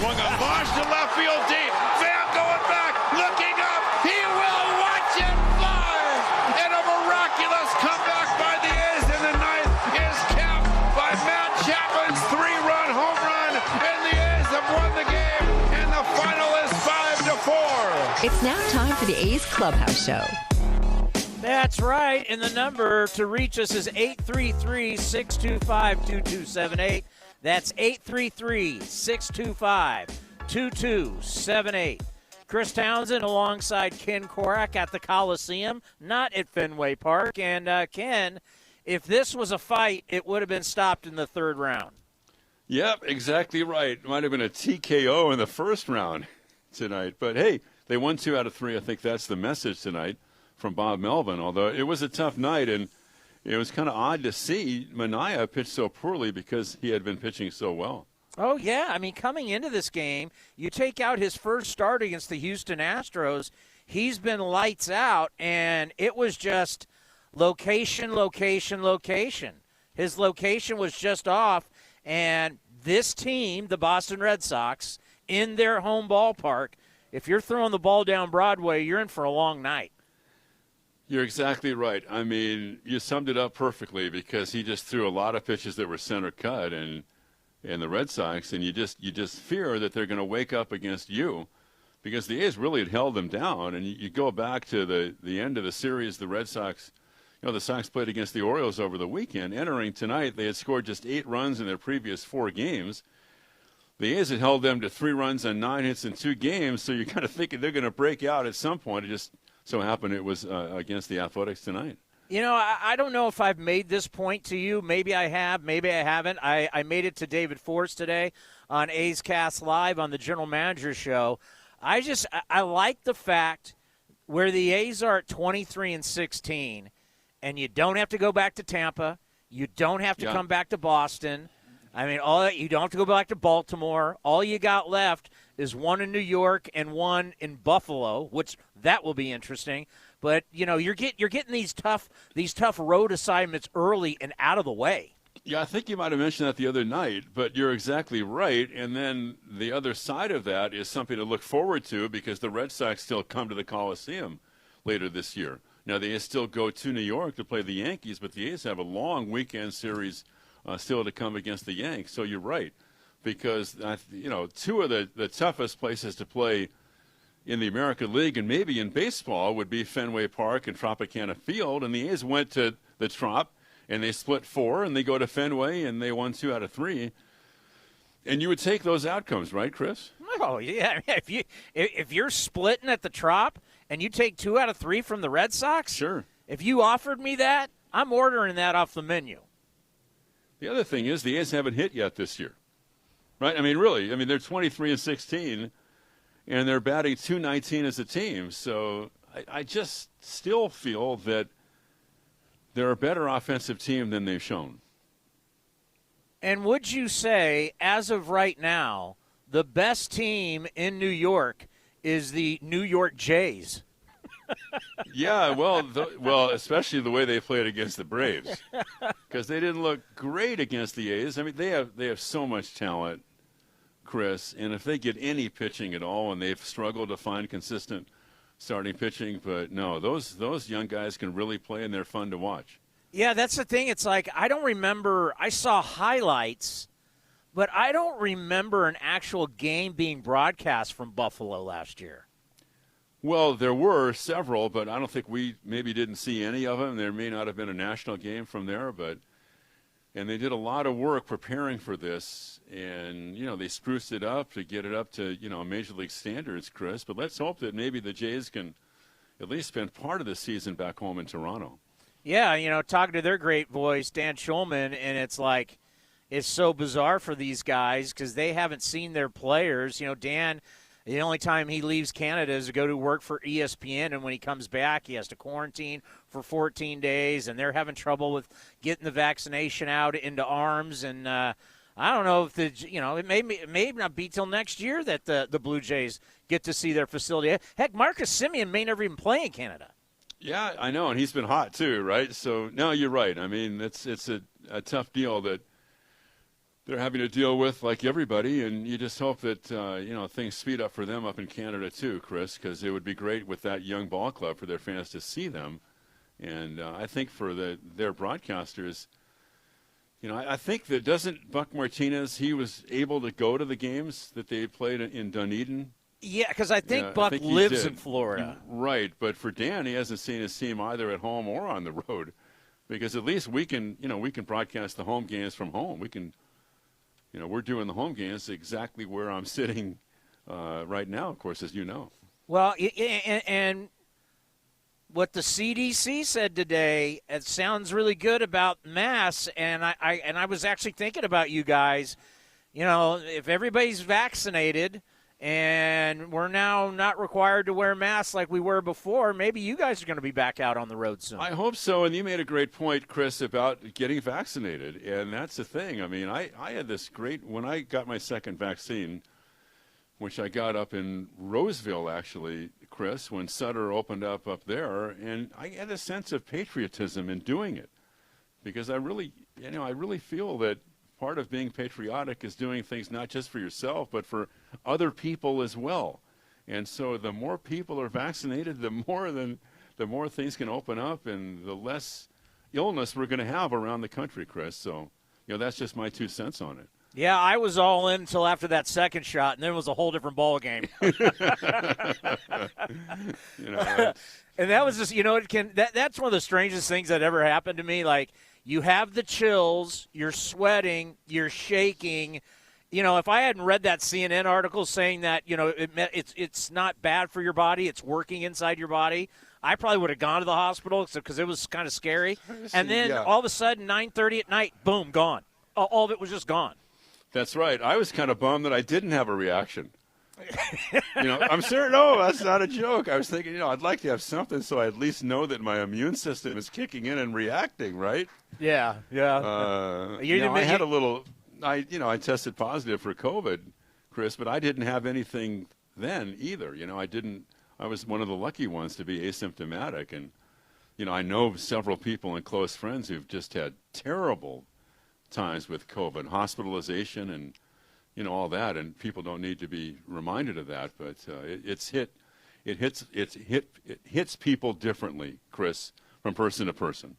Swung a launch to left field deep. Pham going back, looking up. He will watch it fly. And a miraculous comeback by the A's in the ninth is capped by Matt Chapman's 3-run home run. And the A's have won the game. And the final is 5-4. It's now time for the A's Clubhouse Show. That's right, and the number to reach us is 833-625-2278. That's 833-625-2278. Chris Townsend alongside Ken Korak at the Coliseum, not at Fenway Park. And, Ken, if this was a fight, it would have been stopped in the third round. Yep, exactly right. Might have been a TKO in the first round tonight. But, hey, they won 2 out of 3. I think that's the message tonight from Bob Melvin, although it was a tough night, and it was kind of odd to see Manaea pitch so poorly because he had been pitching so well. Oh, yeah. I mean, coming into this game, you take out his first start against the Houston Astros, he's been lights out, and it was just location, location, location. His location was just off, and this team, the Boston Red Sox, in their home ballpark, if you're throwing the ball down Broadway, you're in for a long night. You're exactly right. I mean, you summed it up perfectly because he just threw a lot of pitches that were center cut and the Red Sox, and you just fear that they're going to wake up against you because the A's really had held them down. And you go back to the end of the series, the Red Sox, the Sox played against the Orioles over the weekend. Entering tonight, they had scored just 8 runs in their previous 4 games. The A's had held them to 3 runs and 9 hits in 2 games, so you're kind of thinking they're going to break out at some point. It just so happened it was against the Athletics tonight. You know, I don't know if I've made this point to you. Maybe I have. Maybe I haven't. I made it to David Force today on A's Cast Live on the General Manager Show. I like the fact where the A's are at 23-16, and you don't have to go back to Tampa. You don't have to come back to Boston. I mean, you don't have to go back to Baltimore. All you got left is 1 in New York and 1 in Buffalo, which that will be interesting. But you're getting these tough road assignments early and out of the way. Yeah, I think you might have mentioned that the other night, but you're exactly right. And then the other side of that is something to look forward to because the Red Sox still come to the Coliseum later this year. Now, they still go to New York to play the Yankees, but the A's have a long weekend series still to come against the Yanks. So you're right, because 2 of the toughest places to play in the American League and maybe in baseball would be Fenway Park and Tropicana Field, and the A's went to the Trop, and they split 4, and they go to Fenway, and they won 2 out of 3. And you would take those outcomes, right, Chris? Oh, yeah. If you're splitting at the Trop and you take 2 out of 3 from the Red Sox, sure. If you offered me that, I'm ordering that off the menu. The other thing is the A's haven't hit yet this year, right? I mean, really. I mean, they're 23-16, and they're batting .219 as a team. So I just still feel that they're a better offensive team than they've shown. And would you say, as of right now, the best team in New York is the New York Jays? Yeah, well, especially the way they played against the Braves, because they didn't look great against the A's. I mean, they have so much talent, Chris, and if they get any pitching at all, and they've struggled to find consistent starting pitching, but no, those young guys can really play, and they're fun to watch. Yeah, that's the thing. It's like I don't remember. I saw highlights, but I don't remember an actual game being broadcast from Buffalo last year. Well, there were several, but I don't think we maybe didn't see any of them. There may not have been a national game from there, and they did a lot of work preparing for this, and, they spruced it up to get it up to, Major League standards, Chris. But let's hope that maybe the Jays can at least spend part of the season back home in Toronto. Yeah, talking to their great voice, Dan Schulman, and it's like it's so bizarre for these guys because they haven't seen their players. Dan – the only time he leaves Canada is to go to work for ESPN, and when he comes back, he has to quarantine for 14 days, and they're having trouble with getting the vaccination out into arms. And I don't know if it may not be till next year that the Blue Jays get to see their facility. Heck, Marcus Semien may never even play in Canada. Yeah, I know, and he's been hot too, right? So no, you're right. I mean, it's a tough deal that they're having to deal with, like everybody, and you just hope that things speed up for them up in Canada too, Chris, because it would be great with that young ball club for their fans to see them, and I think for their broadcasters, I think that doesn't Buck Martinez, he was able to go to the games that they played in Dunedin. Yeah, because I think Buck lives in Florida. Right, but for Dan, he hasn't seen his team either at home or on the road, because at least we can broadcast the home games from home. We can. We're doing the home games exactly where I'm sitting right now, of course, as you know. Well, and what the CDC said today, it sounds really good about masks, and I was actually thinking about you guys. If everybody's vaccinated and we're now not required to wear masks like we were before, maybe you guys are going to be back out on the road soon. I hope so, and you made a great point, Chris, about getting vaccinated, and that's the thing. I mean, I had this great – when I got my second vaccine, which I got up in Roseville, actually, Chris, when Sutter opened up there, and I had a sense of patriotism in doing it, because I really feel that part of being patriotic is doing things not just for yourself, but for other people as well. And so the more people are vaccinated, the more things can open up, and the less illness we're going to have around the country, Chris. So, that's just my 2 cents on it. Yeah, I was all in until after that second shot, and then it was a whole different ball game. And that was just, that's one of the strangest things that ever happened to me. Like, you have the chills, you're sweating, you're shaking. If I hadn't read that CNN article saying that, it's not bad for your body, it's working inside your body, I probably would have gone to the hospital because it was kind of scary. And then all of a sudden, 9:30 at night, boom, gone. All of it was just gone. That's right. I was kind of bummed that I didn't have a reaction. I'm sure, no, that's not a joke. I was thinking, I'd like to have something so I at least know that my immune system is kicking in and reacting, right? Yeah. I had a little, I tested positive for COVID, Chris, but I didn't have anything then either. I was one of the lucky ones to be asymptomatic. And, I know several people and close friends who've just had terrible times with COVID, hospitalization and, all that, and people don't need to be reminded of that, but it hits people differently, Chris, from person to person.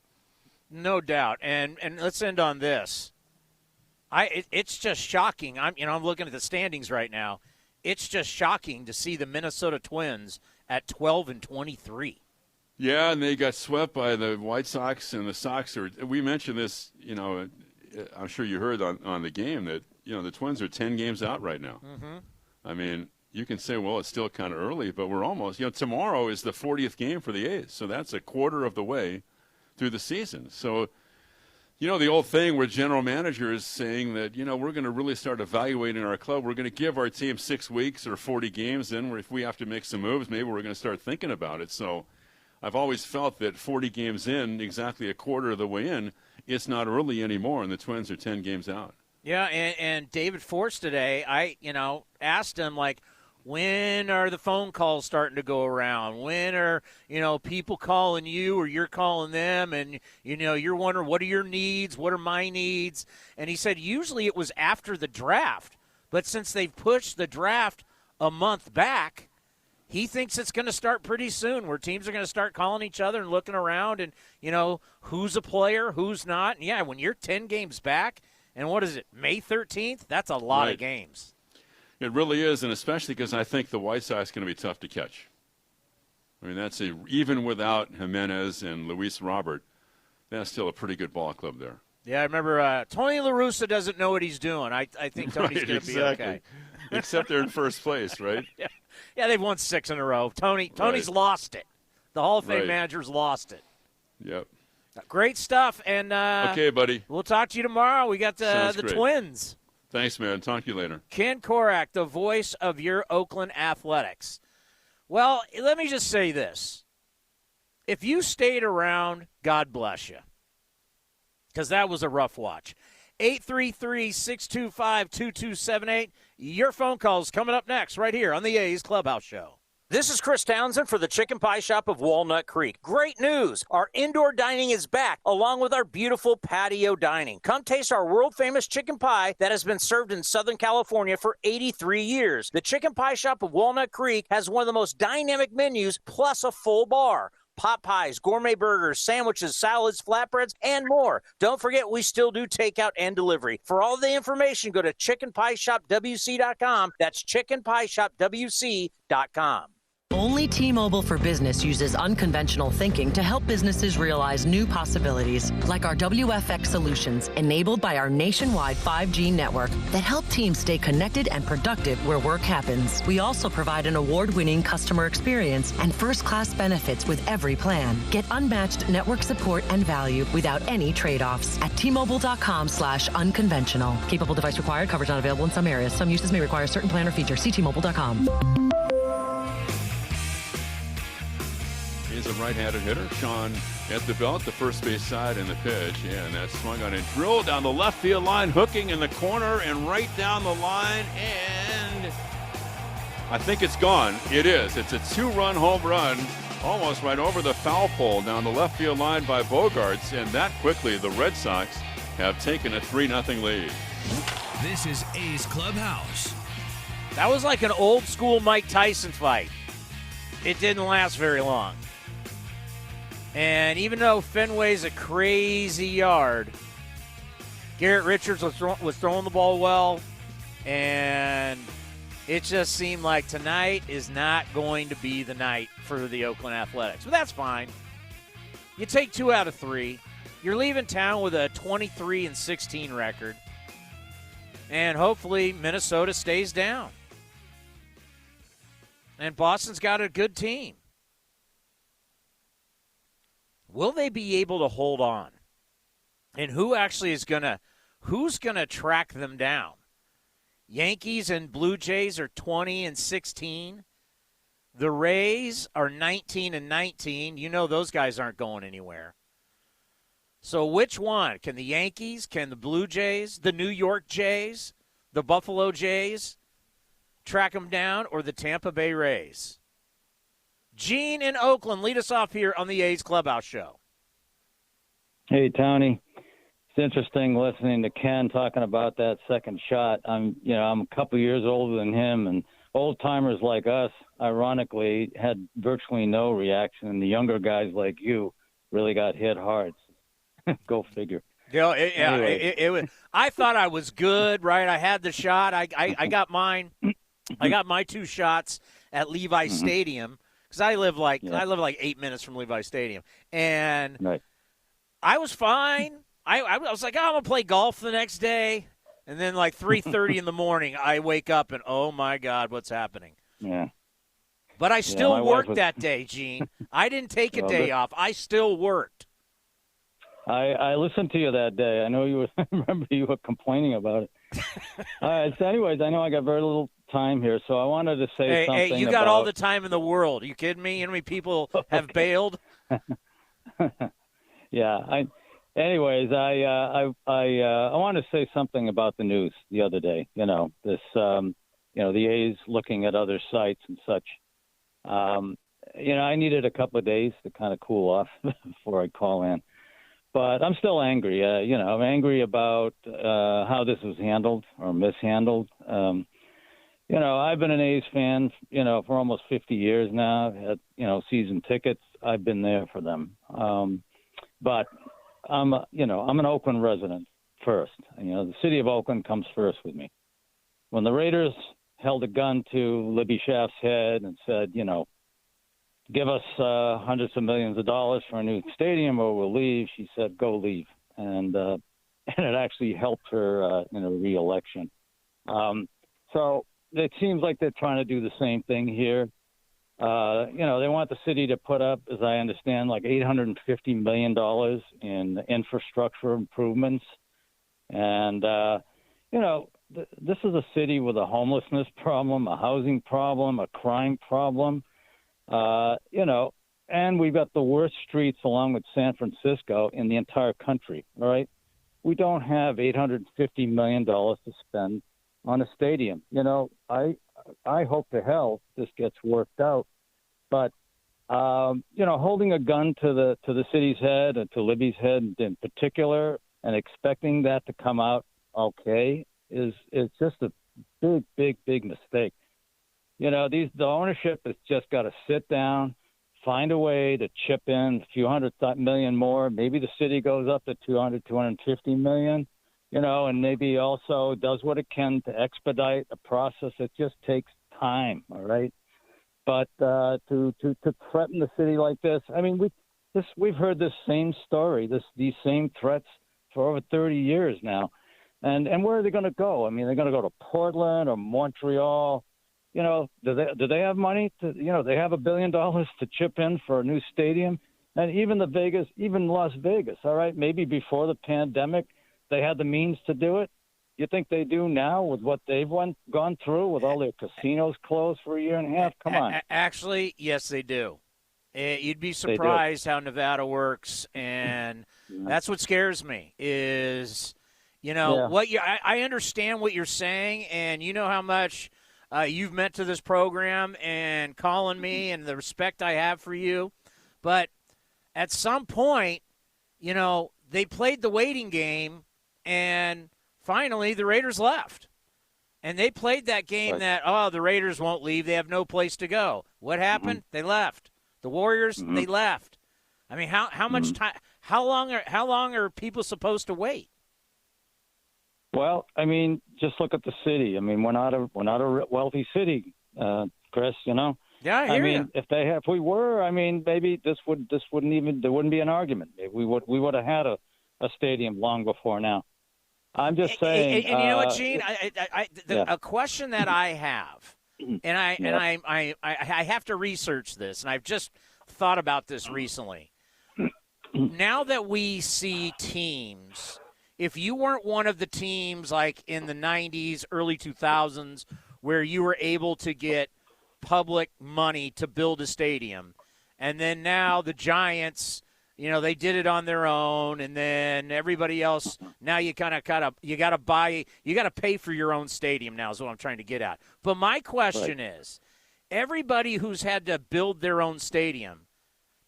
No doubt. And let's end on this. It's just shocking. I'm looking at the standings right now. It's just shocking to see the Minnesota Twins at 12-23. Yeah, and they got swept by the White Sox, and the Sox we mentioned this, I'm sure you heard on the game that, the Twins are 10 games out right now. Mm-hmm. I mean, you can say, well, it's still kind of early, but we're almost, tomorrow is the 40th game for the A's, so that's a quarter of the way through the season. So, the old thing where general manager is saying that, we're going to really start evaluating our club. We're going to give our team 6 weeks or 40 games in, where if we have to make some moves, maybe we're going to start thinking about it. So I've always felt that 40 games in, exactly a quarter of the way in, it's not early anymore, and the Twins are 10 games out. Yeah, and David Forst today, I asked him, like, when are the phone calls starting to go around? When are, people calling you or you're calling them, and, you're wondering, what are your needs? What are my needs? And he said usually it was after the draft, but since they've pushed the draft a month back, he thinks it's going to start pretty soon, where teams are going to start calling each other and looking around and, who's a player, who's not. And, yeah, when you're 10 games back, and what is it, May 13th? That's a lot of games. It really is, and especially because I think the White Sox are going to be tough to catch. I mean, even without Jimenez and Luis Robert, that's still a pretty good ball club there. Yeah, I remember Tony La Russa doesn't know what he's doing. I think Tony's going to be okay. Except they're in first place, right? Yeah, they've won 6 in a row. Tony's lost it. The Hall of Fame manager's lost it. Yep. Great stuff. And okay, buddy. We'll talk to you tomorrow. We got the Twins. Thanks, man. Talk to you later. Ken Korak, the voice of your Oakland Athletics. Well, let me just say this. If you stayed around, God bless you, because that was a rough watch. 833-625-2278. Your phone calls coming up next right here on the A's Clubhouse Show. This is Chris Townsend for the Chicken Pie Shop of Walnut Creek. Great news! Our indoor dining is back, along with our beautiful patio dining. Come taste our world-famous chicken pie that has been served in Southern California for 83 years. The Chicken Pie Shop of Walnut Creek has one of the most dynamic menus, plus a full bar. Pot pies, gourmet burgers, sandwiches, salads, flatbreads, and more. Don't forget, we still do takeout and delivery. For all the information, go to chickenpieshopwc.com. That's chickenpieshopwc.com. Only T-Mobile for Business uses unconventional thinking to help businesses realize new possibilities, like our WFX solutions, enabled by our nationwide 5G network that help teams stay connected and productive where work happens. We also provide an award-winning customer experience and first-class benefits with every plan. Get unmatched network support and value without any trade-offs at T-Mobile.com/unconventional. Capable device required. Coverage not available in some areas. Some uses may require certain plan or feature. See T-Mobile.com. He's a right-handed hitter. Sean at the belt, the first base side, and the pitch. Yeah, and that's swung on and drilled down the left field line, hooking in the corner and right down the line. And I think it's gone. It is. It's a 2-run home run, almost right over the foul pole down the left field line by Bogaerts. And that quickly, the Red Sox have taken a 3-0 lead. This is A's Clubhouse. That was like an old-school Mike Tyson fight. It didn't last very long. And even though Fenway's a crazy yard, Garrett Richards was throwing the ball well, and it just seemed like tonight is not going to be the night for the Oakland Athletics. But that's fine. You take 2 out of 3. You're leaving town with a 23-16 record, and hopefully Minnesota stays down. And Boston's got a good team. Will they be able to hold on? And who actually is who's gonna track them down? Yankees and Blue Jays are 20-16. The Rays are 19-19. You know those guys aren't going anywhere. So which one? Can the Yankees, can the Blue Jays, the New York Jays, the Buffalo Jays track them down, or the Tampa Bay Rays? Gene in Oakland, lead us off here on the A's Clubhouse Show. Hey, Tony. It's interesting listening to Ken talking about that second shot. I'm a couple years older than him, and old-timers like us, ironically, had virtually no reaction, and the younger guys like you really got hit hard. Go figure. It was. I thought I was good, right? I had the shot. I got mine. I got my 2 shots at Levi Stadium. Because I live like 8 minutes from Levi Stadium, and right. I was fine. I was like, I'm gonna play golf the next day, and then like 3:30 in the morning, I wake up and oh my God, what's happening? Yeah. But I still worked that day, Gene. I didn't take a day off. I still worked. I listened to you that day. I know you were. I remember you were complaining about it. All right. So, anyways, I know I got very little time here, so I wanted to say something. Hey, you got all the time in the world. Are you kidding me? You know how many people have bailed? Yeah. I want to say something about the news the other day. The A's looking at other sites and such. I needed a couple of days to kind of cool off before I call in. But I'm still angry. I'm angry about how this was handled or mishandled. I've been an A's fan, for almost 50 years now. I've had, season tickets. I've been there for them. But I'm an Oakland resident first. The city of Oakland comes first with me. When the Raiders held a gun to Libby Schaaf's head and said, give us hundreds of millions of dollars for a new stadium or we'll leave, she said, go leave. And it actually helped her in a re-election. So it seems like they're trying to do the same thing here. They want the city to put up, as I understand, like $850 million in infrastructure improvements. And, this is a city with a homelessness problem, a housing problem, a crime problem. And we've got the worst streets along with San Francisco in the entire country, all right? We don't have $850 million to spend on a stadium. I hope to hell this gets worked out But holding a gun to the city's head and to Libby's head in particular, and expecting that to come out okay is just a big mistake. The ownership has just got to sit down, find a way to chip in a few $100 million more. Maybe the city goes up to $250 million, and maybe also does what it can to expedite a process. It just takes time, all right? But to threaten the city like this, I mean, we've heard this same story, these same threats for over 30 years now. And where are they going to go? I mean, they're going to go to Portland or Montreal. Do they have money to? They have $1 billion to chip in for a new stadium, and even Las Vegas. All right, maybe before the pandemic, they had the means to do it. You think they do now with what they've gone through with all their casinos closed for a year and a half? Come on. Actually, yes, they do. You'd be surprised how Nevada works, and that's what scares me is, I understand what you're saying, and you know how much you've meant to this program and calling me and the respect I have for you. But at some point, they played the waiting game, and finally the Raiders left. And they played that game that, the Raiders won't leave. They have no place to go. What happened? Mm-hmm. They left. The Warriors, they left. I mean, how much time? How long are people supposed to wait? Well, I mean, just look at the city. I mean, we're not a wealthy city, Chris. Yeah, I hear you. If we were, I mean, maybe there wouldn't be an argument. We would have had a stadium long before now. I'm just saying. And you know what, Gene? A question that I have, and I have to research this, and I've just thought about this recently. Now that we see teams, if you weren't one of the teams like in the 90s, early 2000s, where you were able to get public money to build a stadium, and then now the Giants – they did it on their own, and then everybody else. Now you got to pay for your own stadium. Now is what I'm trying to get at. But my question is, everybody who's had to build their own stadium,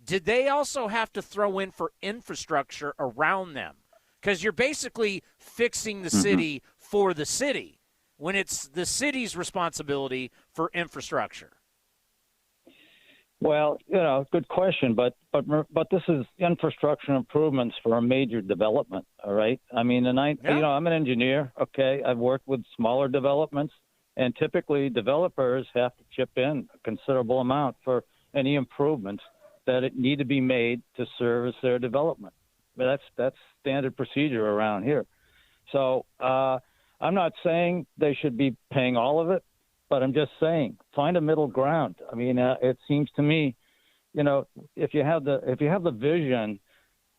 did they also have to throw in for infrastructure around them? Because you're basically fixing the city for the city when it's the city's responsibility for infrastructure. Well, good question, but this is infrastructure improvements for a major development. All right. I mean, I'm an engineer. Okay, I've worked with smaller developments, and typically developers have to chip in a considerable amount for any improvements that need to be made to service their development. But that's standard procedure around here. So I'm not saying they should be paying all of it. But I'm just saying, find a middle ground. I mean, it seems to me, if you have the vision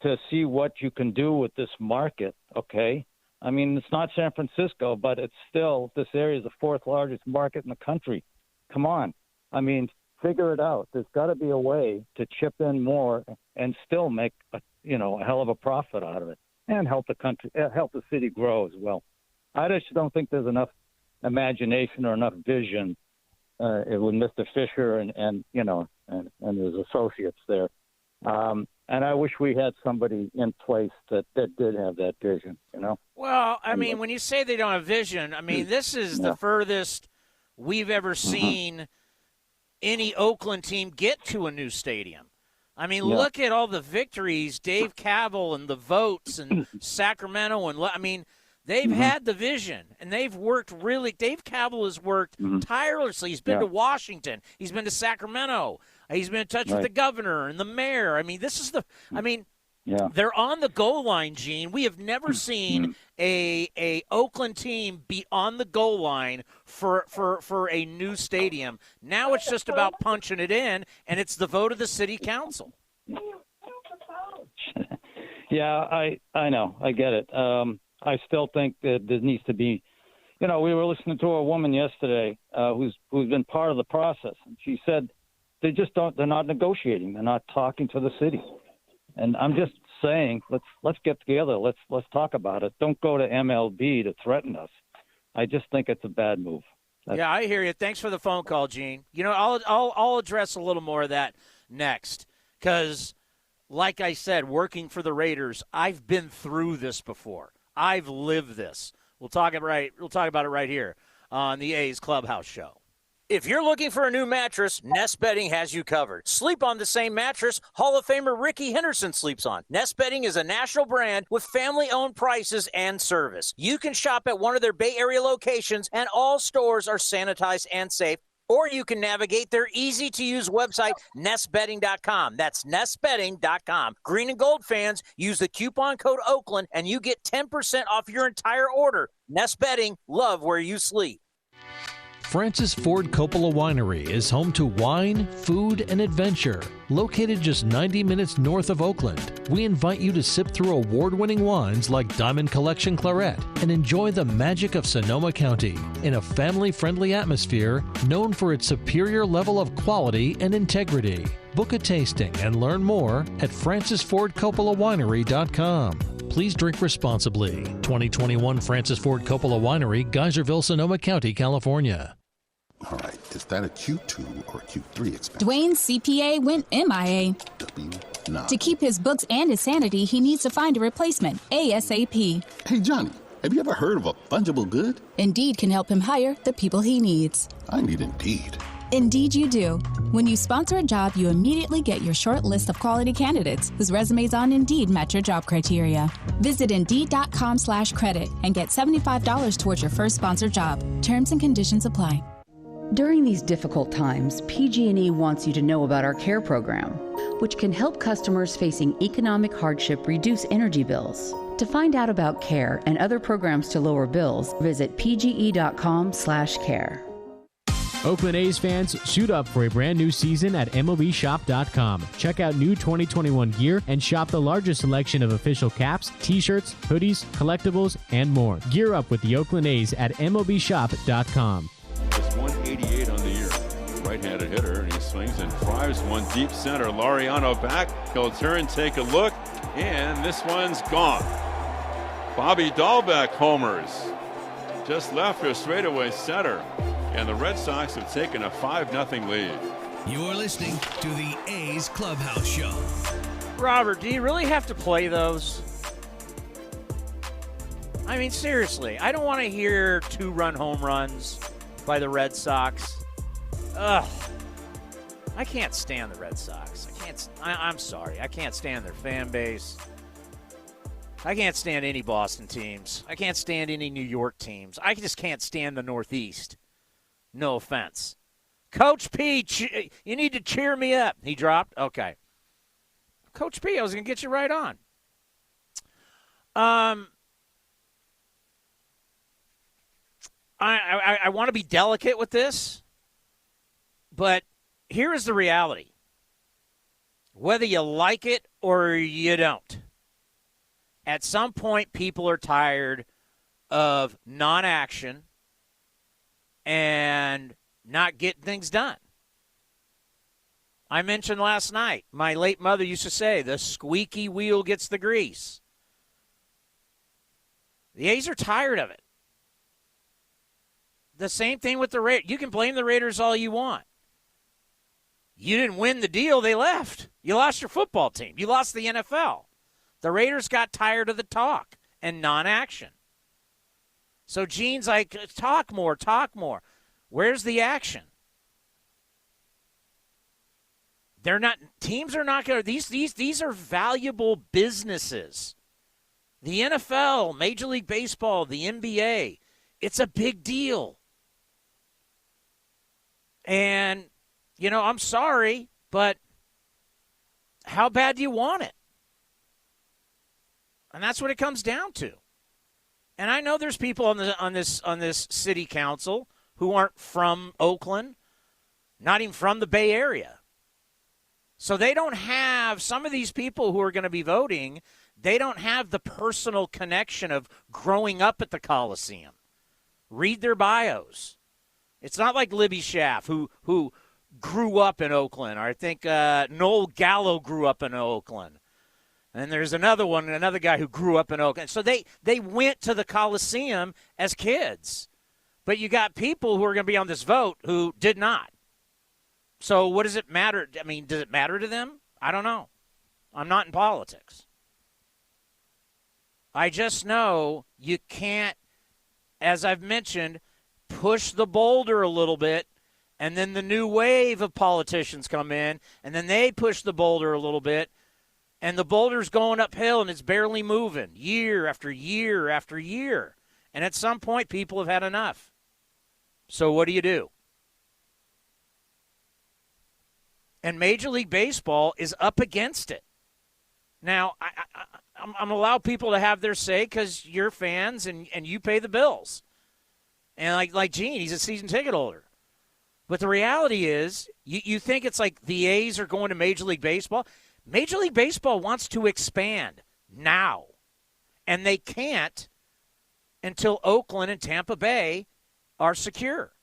to see what you can do with this market, okay. I mean, it's not San Francisco, but it's still this area is the fourth largest market in the country. Come on, I mean, figure it out. There's got to be a way to chip in more and still make a hell of a profit out of it and help the country, help the city grow as well. I just don't think there's enough imagination or enough vision with Mr. Fisher and his associates there. And I wish we had somebody in place that did have that vision, Well, I mean, when you say they don't have vision, I mean, this is the furthest we've ever seen any Oakland team get to a new stadium. I mean, look at all the victories, Dave Kaval and the votes and Sacramento. They've had the vision, and they've worked Dave Kaval has worked tirelessly. He's been to Washington. He's been to Sacramento. He's been in touch with the governor and the mayor. I mean, they're on the goal line, Gene. We have never seen a Oakland team be on the goal line for a new stadium. Now it's just about punching it in, and it's the vote of the city council. Yeah, I know. I get it. I still think that there needs to be, we were listening to a woman yesterday who's been part of the process, and she said they're not negotiating, they're not talking to the city, and I'm just saying let's get together, let's talk about it. Don't go to MLB to threaten us. I just think it's a bad move. Yeah, I hear you. Thanks for the phone call, Gene. You know, I'll address a little more of that next because, like I said, working for the Raiders, I've been through this before. I've lived this. We'll talk about it right here on the A's Clubhouse Show. If you're looking for a new mattress, Nest Bedding has you covered. Sleep on the same mattress Hall of Famer Ricky Henderson sleeps on. Nest Bedding is a national brand with family-owned prices and service. You can shop at one of their Bay Area locations, and all stores are sanitized and safe. Or you can navigate their easy-to-use website, nestbedding.com. That's nestbedding.com. Green and gold fans, use the coupon code Oakland, and you get 10% off your entire order. Nest Bedding, love where you sleep. Francis Ford Coppola Winery is home to wine, food, and adventure. Located just 90 minutes north of Oakland, we invite you to sip through award-winning wines like Diamond Collection Claret and enjoy the magic of Sonoma County in a family-friendly atmosphere known for its superior level of quality and integrity. Book a tasting and learn more at francisfordcoppolawinery.com. Please drink responsibly. 2021 Francis Ford Coppola Winery, Geyserville, Sonoma County, California. All right, is that a Q2 or Q3 expense? Dwayne's CPA went MIA. W9. To keep his books and his sanity, he needs to find a replacement ASAP. Hey, Johnny, have you ever heard of a fungible good? Indeed can help him hire the people he needs. I need Indeed. Indeed you do. When you sponsor a job, you immediately get your short list of quality candidates whose resumes on Indeed match your job criteria. Visit Indeed.com/credit and get $75 towards your first sponsored job. Terms and conditions apply. During these difficult times, PG&E wants you to know about our CARE program, which can help customers facing economic hardship reduce energy bills. To find out about CARE and other programs to lower bills, visit pge.com/care. Oakland A's fans, suit up for a brand new season at MLBShop.com. Check out new 2021 gear and shop the largest selection of official caps, t-shirts, hoodies, collectibles, and more. Gear up with the Oakland A's at MLBShop.com. Just 188 on the year. Right-handed hitter, and he swings and drives one deep center. Laureano back. He'll turn, take a look, and this one's gone. Bobby Dahlbeck homers. Just left for straightaway center. And the Red Sox have taken a 5-0 lead. You're listening to the A's Clubhouse Show. Robert, do you really have to play those? I mean, seriously, I don't want to hear 2-run home runs by the Red Sox. Ugh. I can't stand the Red Sox. I'm sorry. I can't stand their fan base. I can't stand any Boston teams. I can't stand any New York teams. I just can't stand the Northeast. No offense. Coach P, you need to cheer me up. He dropped? Okay. Coach P, I was going to get you right on. I want to be delicate with this, but here is the reality. Whether you like it or you don't, at some point people are tired of non-action and not getting things done. I mentioned last night, my late mother used to say, the squeaky wheel gets the grease. The A's are tired of it. The same thing with the Raiders. You can blame the Raiders all you want. You didn't win the deal, they left. You lost your football team. You lost the NFL. The Raiders got tired of the talk and non-action. So Gene's like, talk more. Where's the action? Teams are not going to, these are valuable businesses. The NFL, Major League Baseball, the NBA, it's a big deal. And, I'm sorry, but how bad do you want it? And that's what it comes down to. And I know there's people on this city council who aren't from Oakland, not even from the Bay Area. So they don't have, some of these people who are going to be voting, they don't have the personal connection of growing up at the Coliseum. Read their bios. It's not like Libby Schaff, who grew up in Oakland. Or I think Noel Gallo grew up in Oakland. And there's another guy who grew up in Oakland. So they went to the Coliseum as kids. But you got people who are going to be on this vote who did not. So what does it matter? I mean, does it matter to them? I don't know. I'm not in politics. I just know you can't, as I've mentioned, push the boulder a little bit, and then the new wave of politicians come in, and then they push the boulder a little bit, and the boulder's going uphill, and it's barely moving year after year after year. And at some point, people have had enough. So what do? And Major League Baseball is up against it. Now, I'm going to allow people to have their say because you're fans and you pay the bills. And like Gene, he's a season ticket holder. But the reality is, you think it's like the A's are going to Major League Baseball. Major League Baseball wants to expand now. And they can't until Oakland and Tampa Bay are secure.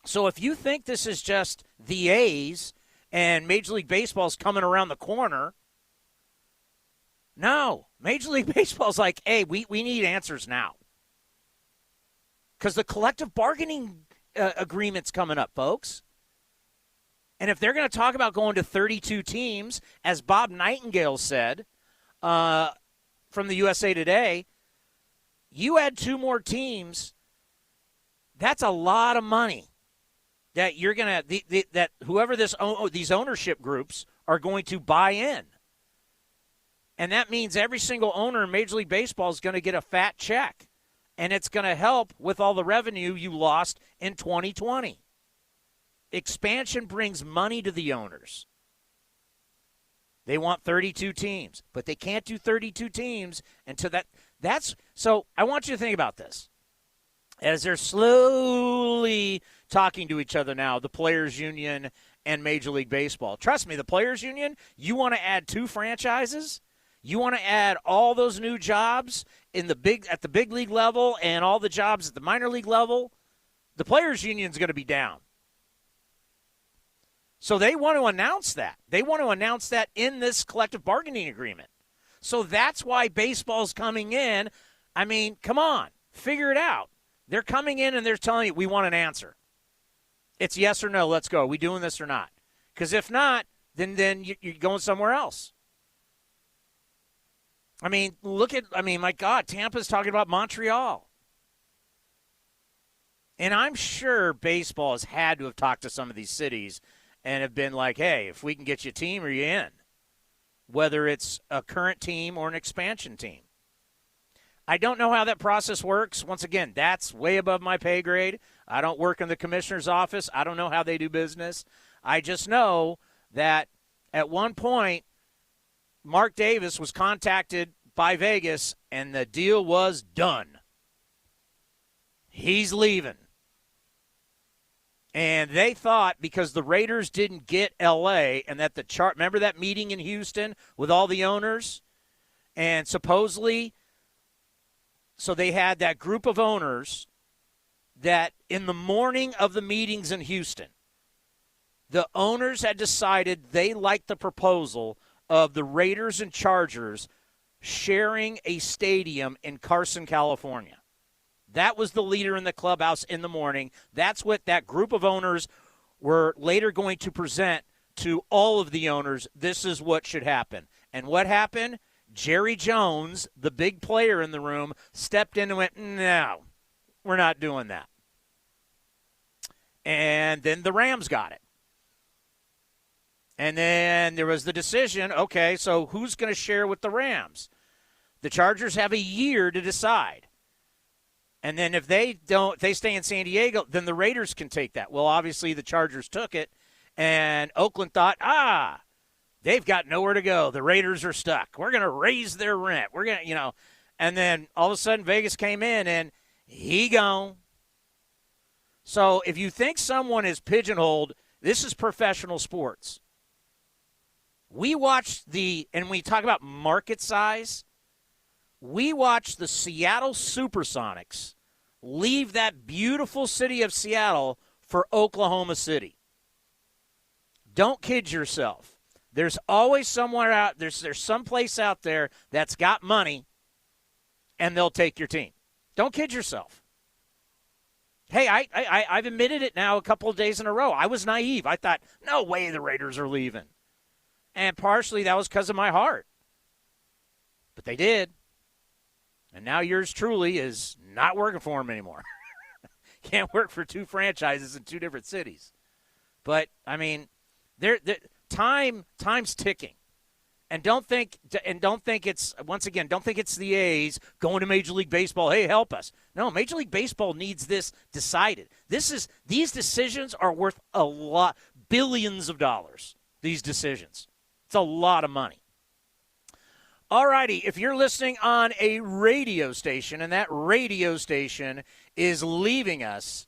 So if you think this is just the A's and Major League Baseball's coming around the corner, no. Major League Baseball's like, hey, we need answers now. Because the collective bargaining agreement's coming up, folks. And if they're going to talk about going to 32 teams, as Bob Nightingale said from the USA Today, you add 2 more teams, that's a lot of money that you're going to that whoever these ownership groups are going to buy in. And that means every single owner in Major League Baseball is going to get a fat check. And it's going to help with all the revenue you lost in 2020. Expansion brings money to the owners. They want 32 teams, but they can't do 32 teams until that's so I want you to think about this. As they're slowly talking to each other now, the Players Union and Major League Baseball. Trust me, the Players Union, you want to add 2 franchises? You want to add all those new jobs at the big league level and all the jobs at the minor league level? The Players Union is going to be down. So they want to announce that. They want to announce that in this collective bargaining agreement. So that's why baseball's coming in. I mean, come on, figure it out. They're coming in and they're telling you, we want an answer. It's yes or no, let's go. Are we doing this or not? Because if not, then you're going somewhere else. I mean, my God, Tampa's talking about Montreal. And I'm sure baseball has had to have talked to some of these cities and have been like, hey, if we can get you a team, are you in? Whether it's a current team or an expansion team. I don't know how that process works. Once again, that's way above my pay grade. I don't work in the commissioner's office. I don't know how they do business. I just know that at one point, Mark Davis was contacted by Vegas, and the deal was done. He's leaving. And they thought because the Raiders didn't get L.A. and that remember that meeting in Houston with all the owners? And supposedly, so they had that group of owners that in the morning of the meetings in Houston, the owners had decided they liked the proposal of the Raiders and Chargers sharing a stadium in Carson, California. That was the leader in the clubhouse in the morning. That's what that group of owners were later going to present to all of the owners. This is what should happen. And what happened? Jerry Jones, the big player in the room, stepped in and went, no, we're not doing that. And then the Rams got it. And then there was the decision, okay, so who's going to share with the Rams? The Chargers have a year to decide. And then if they stay in San Diego, then the Raiders can take that. Well, obviously the Chargers took it, and Oakland thought, they've got nowhere to go. The Raiders are stuck. We're going to raise their rent. We're going to, and then all of a sudden Vegas came in, and he gone. So if you think someone is pigeonholed, this is professional sports. We watched and we talk about market size, we watched the Seattle Supersonics leave that beautiful city of Seattle for Oklahoma City. Don't kid yourself. There's always somewhere out, there's some place out there that's got money, and they'll take your team. Don't kid yourself. Hey, I've admitted it now a couple of days in a row. I was naive. I thought, no way the Raiders are leaving. And partially that was because of my heart. But they did. And now yours truly is not working for them anymore. Can't work for two franchises in two different cities. But, I mean, time's ticking. And don't think it's, once again, don't think it's the A's going to Major League Baseball, hey, help us. No, Major League Baseball needs this decided. These decisions are worth a lot, billions of dollars, these decisions. It's a lot of money. All righty, if you're listening on a radio station and that radio station is leaving us,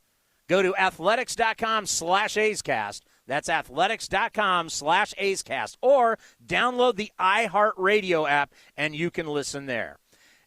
go to athletics.com/A'sCast. That's athletics.com/A'sCast. Or download the iHeartRadio app, and you can listen there.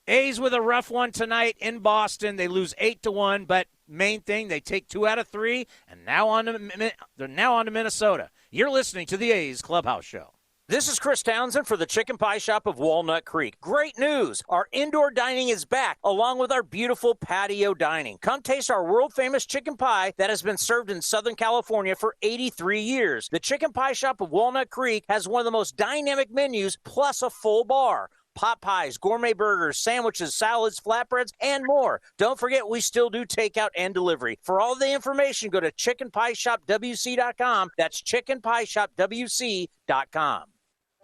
A's with a rough one tonight in Boston. They lose 8-1, but main thing, they take 2 out of 3, and they're now on to Minnesota. You're listening to the A's Clubhouse Show. This is Chris Townsend for the Chicken Pie Shop of Walnut Creek. Great news! Our indoor dining is back, along with our beautiful patio dining. Come taste our world-famous chicken pie that has been served in Southern California for 83 years. The Chicken Pie Shop of Walnut Creek has one of the most dynamic menus, plus a full bar. Pot pies, gourmet burgers, sandwiches, salads, flatbreads, and more. Don't forget, we still do takeout and delivery. For all the information, go to chickenpieshopwc.com. That's chickenpieshopwc.com.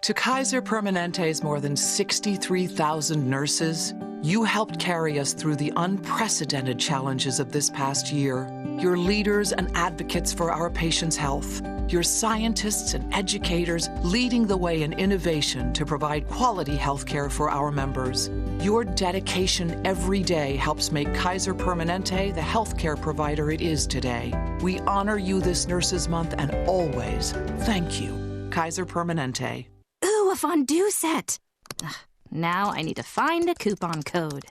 To Kaiser Permanente's more than 63,000 nurses, you helped carry us through the unprecedented challenges of this past year. You're leaders and advocates for our patients' health. You're scientists and educators leading the way in innovation to provide quality health care for our members. Your dedication every day helps make Kaiser Permanente the healthcare provider it is today. We honor you this Nurses Month and always thank you. Kaiser Permanente. Ooh, a fondue set. Ugh, now I need to find a coupon code.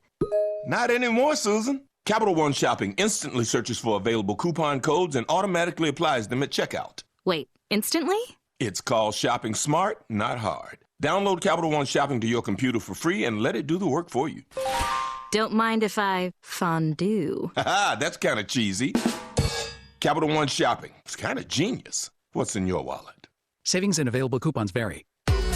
Not anymore, Susan. Capital One Shopping instantly searches for available coupon codes and automatically applies them at checkout. Wait, instantly? It's called shopping smart, not hard. Download Capital One Shopping to your computer for free and let it do the work for you. Don't mind if I fondue. Haha, that's kind of cheesy. Capital One Shopping. It's kind of genius. What's in your wallet? Savings and available coupons vary.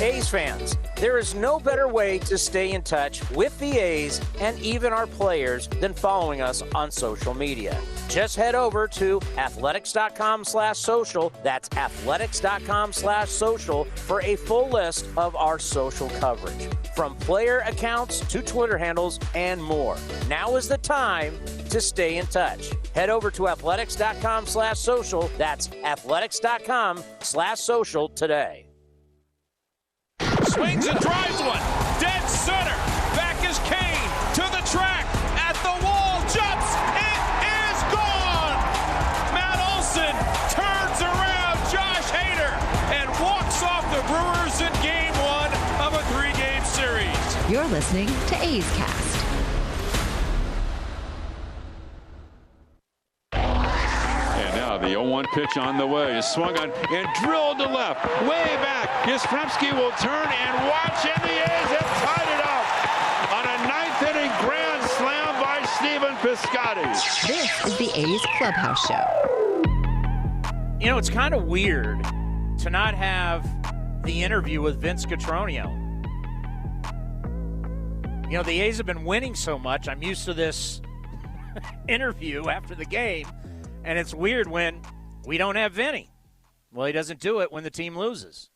A's fans, there is no better way to stay in touch with the A's and even our players than following us on social media. Just head over to athletics.com/social. That's athletics.com/social for a full list of our social coverage, from player accounts to Twitter handles and more. Now is the time to stay in touch. Head over to athletics.com/social. That's athletics.com/social today. Swings and drives one. Dead center. Back is Kane to the track. At the wall. Jumps. It is gone. Matt Olson turns around Josh Hader and walks off the Brewers in Game 1 of a 3-game series. You're listening to A's Cast. And now the 0-1 pitch on the way is swung on and drilled to left, way back. Yastrzemski will turn and watch, and the A's have tied it up on a 9th-inning grand slam by Stephen Piscotty. This is the A's Clubhouse Show. You know, it's kind of weird to not have the interview with Vince Cotroneo. You know, the A's have been winning so much. I'm used to this interview after the game, and it's weird when we don't have Vinny. Well, he doesn't do it when the team loses.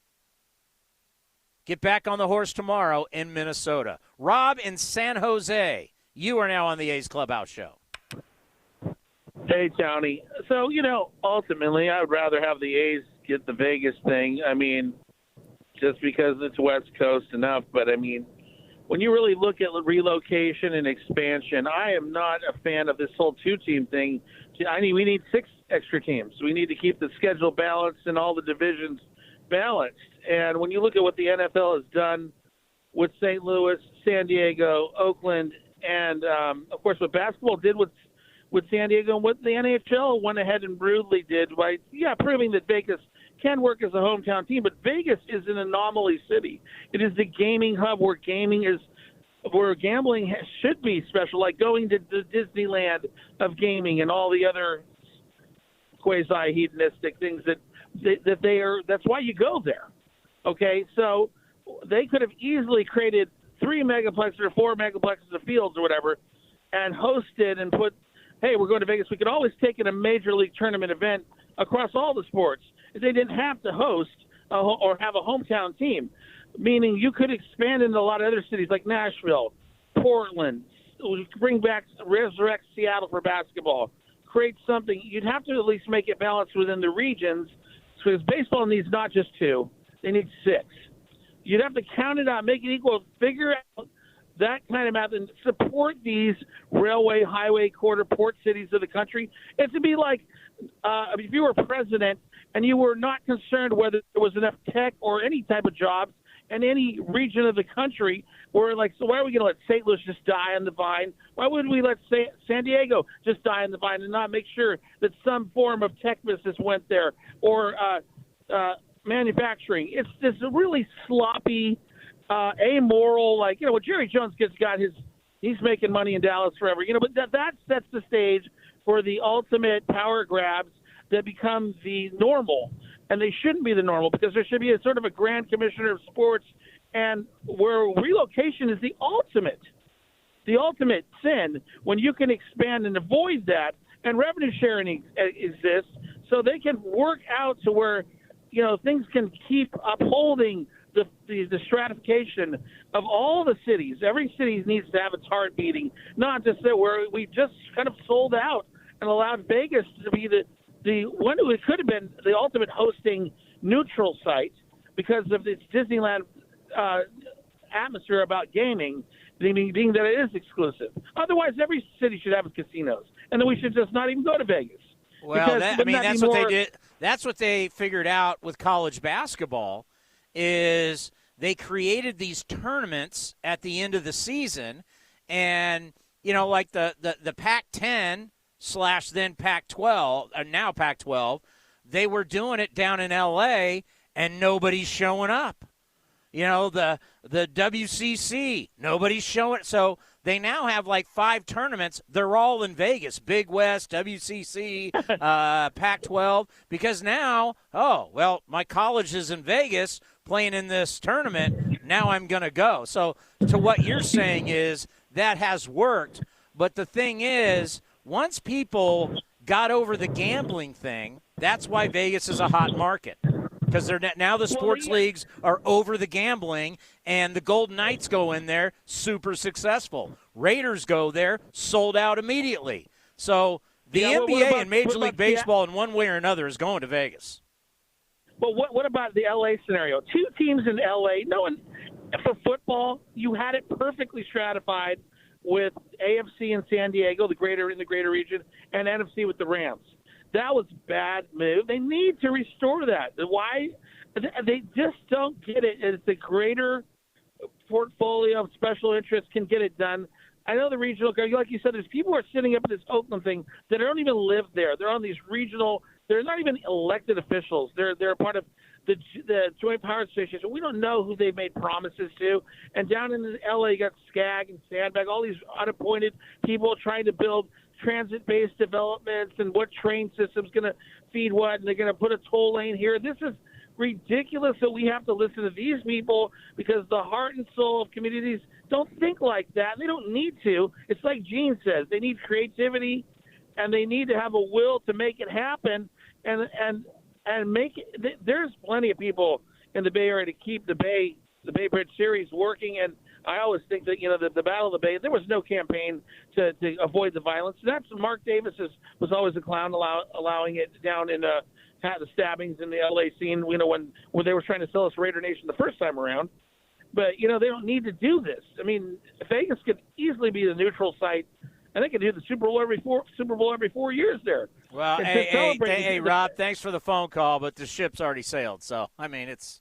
Get back on the horse tomorrow in Minnesota. Rob in San Jose, you are now on the A's Clubhouse Show. Hey, Townie. So, ultimately, I would rather have the A's get the Vegas thing. I mean, just because it's West Coast enough. But, I mean, when you really look at relocation and expansion, I am not a fan of this whole 2-team thing. We need 6 extra teams. We need to keep the schedule balanced and all the divisions balanced. And when you look at what the NFL has done with St. Louis, San Diego, Oakland, and, of course, what basketball did with San Diego and what the NHL went ahead and brutally did by, proving that Vegas can work as a hometown team. But Vegas is an anomaly city. It is the gaming hub where gaming is where gambling should be special, like going to the Disneyland of gaming and all the other quasi-hedonistic things that they are. That's why you go there. Okay, so they could have easily created 3 megaplexes or 4 megaplexes of fields or whatever, and hosted and put, hey, we're going to Vegas. We could always take in a major league tournament event across all the sports. They didn't have to host or have a hometown team, meaning you could expand into a lot of other cities like Nashville, Portland, resurrect Seattle for basketball, create something. You'd have to at least make it balanced within the regions, because baseball needs not just 2, they need 6. You'd have to count it out, make it equal, figure out that kind of math, and support these railway, highway, quarter, port cities of the country. It would be like if you were president and you were not concerned whether there was enough tech or any type of jobs in any region of the country, where like, so why are we going to let St. Louis just die on the vine? Why wouldn't we let San Diego just die on the vine and not make sure that some form of tech business went there, or manufacturing? It's this really sloppy, amoral, like, you know, Jerry Jones he's making money in Dallas forever, you know, but that sets the stage for the ultimate power grabs that become the normal. And they shouldn't be the normal, because there should be a sort of a grand commissioner of sports, and where relocation is the ultimate sin, when you can expand and avoid that, and revenue sharing exists, so they can work out to where, you know, things can keep upholding the stratification of all the cities. Every city needs to have its heart beating, not just that where we just kind of sold out and allowed Vegas to be the one who could have been the ultimate hosting neutral site because of its Disneyland atmosphere about gaming, being that it is exclusive. Otherwise, every city should have casinos, and then we should just not even go to Vegas. Well, that's what they did. That's what they figured out with college basketball, is they created these tournaments at the end of the season, and, you know, like the Pac-10 / then Pac-12, now Pac-12, they were doing it down in L.A., and nobody's showing up. You know, the WCC, nobody's showing. So they now have like 5 tournaments. They're all in Vegas: Big West, WCC, Pac-12. Because now, my college is in Vegas playing in this tournament. Now I'm going to go. So to what you're saying is that has worked. But the thing is, once people got over the gambling thing, that's why Vegas is a hot market. Because now the sports leagues are over the gambling, and the Golden Knights go in there, super successful. Raiders go there, sold out immediately. So the NBA and Major League Baseball, in one way or another, is going to Vegas. But what about the L.A. scenario? 2 teams in L.A. No one for football. You had it perfectly stratified with AFC in San Diego, in the greater region, and NFC with the Rams. That was a bad move. They need to restore that. Why? They just don't get it. It's the greater portfolio of special interests can get it done. I know the regional, like you said, there's people who are sitting up at this Oakland thing that don't even live there. They're on these regional. They're not even elected officials. They're part of the Joint Powers Association. We don't know who they've made promises to. And down in L.A., you got Skag and Sandbag, all these unappointed people trying to build transit-based developments and what train system's going to feed what, and they're going to put a toll lane here. This is ridiculous that we have to listen to these people, because the heart and soul of communities don't think like that. They don't need to. It's like Gene says. They need creativity, and they need to have a will to make it happen and make it. There's plenty of people in the Bay Area to keep the Bay Bridge series working, and I always think that, you know, the Battle of the Bay, there was no campaign to avoid the violence. That's Mark Davis was always a clown, allowing it down in the stabbings in the L.A. scene, you know, when they were trying to sell us Raider Nation the first time around. But, you know, they don't need to do this. I mean, Vegas could easily be the neutral site, and they could do the Super Bowl every 4 years there. Well, hey, Rob, thanks for the phone call, but the ship's already sailed. So, I mean, it's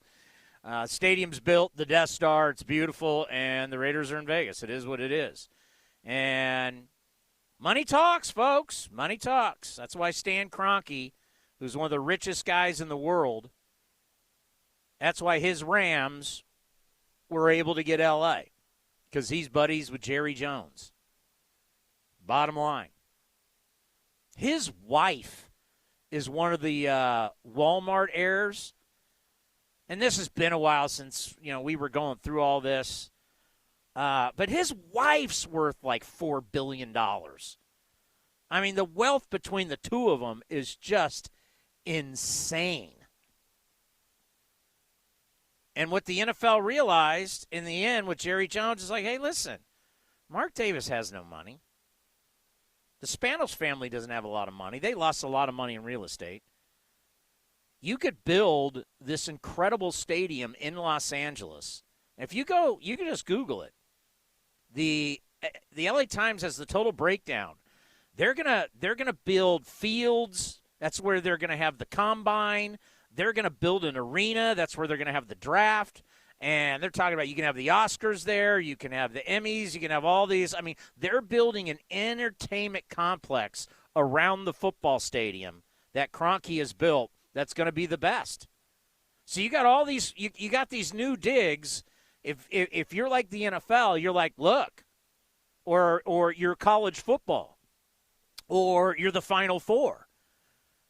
stadium's built, the Death Star, it's beautiful, and the Raiders are in Vegas. It is what it is. And money talks, folks. Money talks. That's why Stan Kroenke, who's one of the richest guys in the world, that's why his Rams were able to get L.A., because he's buddies with Jerry Jones. Bottom line. His wife is one of the Walmart heirs. And this has been a while since, we were going through all this. But his wife's worth like $4 billion. I mean, the wealth between the two of them is just insane. And what the NFL realized in the end with Jerry Jones is like, hey, listen, Mark Davis has no money. The Spanos family doesn't have a lot of money. They lost a lot of money in real estate. You could build this incredible stadium in Los Angeles. If you go, you can just Google it. The LA Times has the total breakdown. They're gonna build fields. That's where they're gonna have the combine. They're gonna build an arena. That's where they're gonna have the draft. And they're talking about you can have the Oscars there, you can have the Emmys, you can have all these. I mean, they're building an entertainment complex around the football stadium that Kroenke has built that's going to be the best. So you got all these you got these new digs. If you're like the NFL, you're like, look, or you're college football, or you're the Final Four.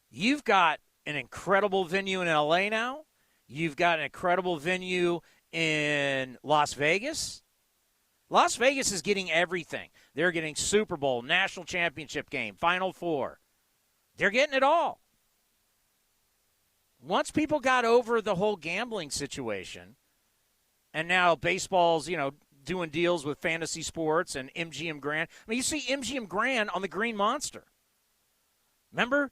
You've got an incredible venue in LA now. You've got an incredible venue in Las Vegas. Las Vegas is getting everything. They're getting Super Bowl, national championship game, Final Four. They're getting it all. Once people got over the whole gambling situation, and now baseball's, doing deals with fantasy sports and MGM Grand. I mean, you see MGM Grand on the Green Monster. Remember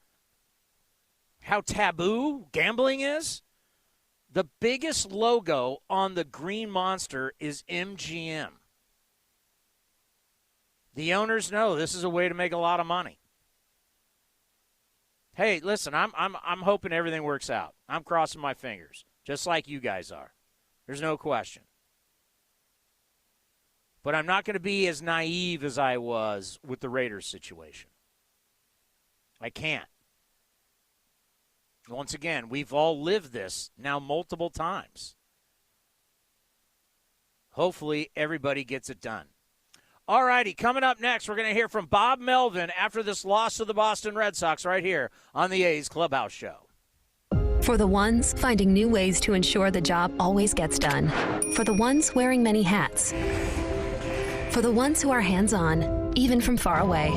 how taboo gambling is? The biggest logo on the Green Monster is MGM. The owners know this is a way to make a lot of money. Hey, listen, I'm hoping everything works out. I'm crossing my fingers, just like you guys are. There's no question. But I'm not going to be as naive as I was with the Raiders situation. I can't. Once again, we've all lived this now multiple times. Hopefully, everybody gets it done. All righty, coming up next, we're going to hear from Bob Melvin after this loss to the Boston Red Sox right here on the A's Clubhouse Show. For the ones finding new ways to ensure the job always gets done. For the ones wearing many hats. For the ones who are hands-on, even from far away.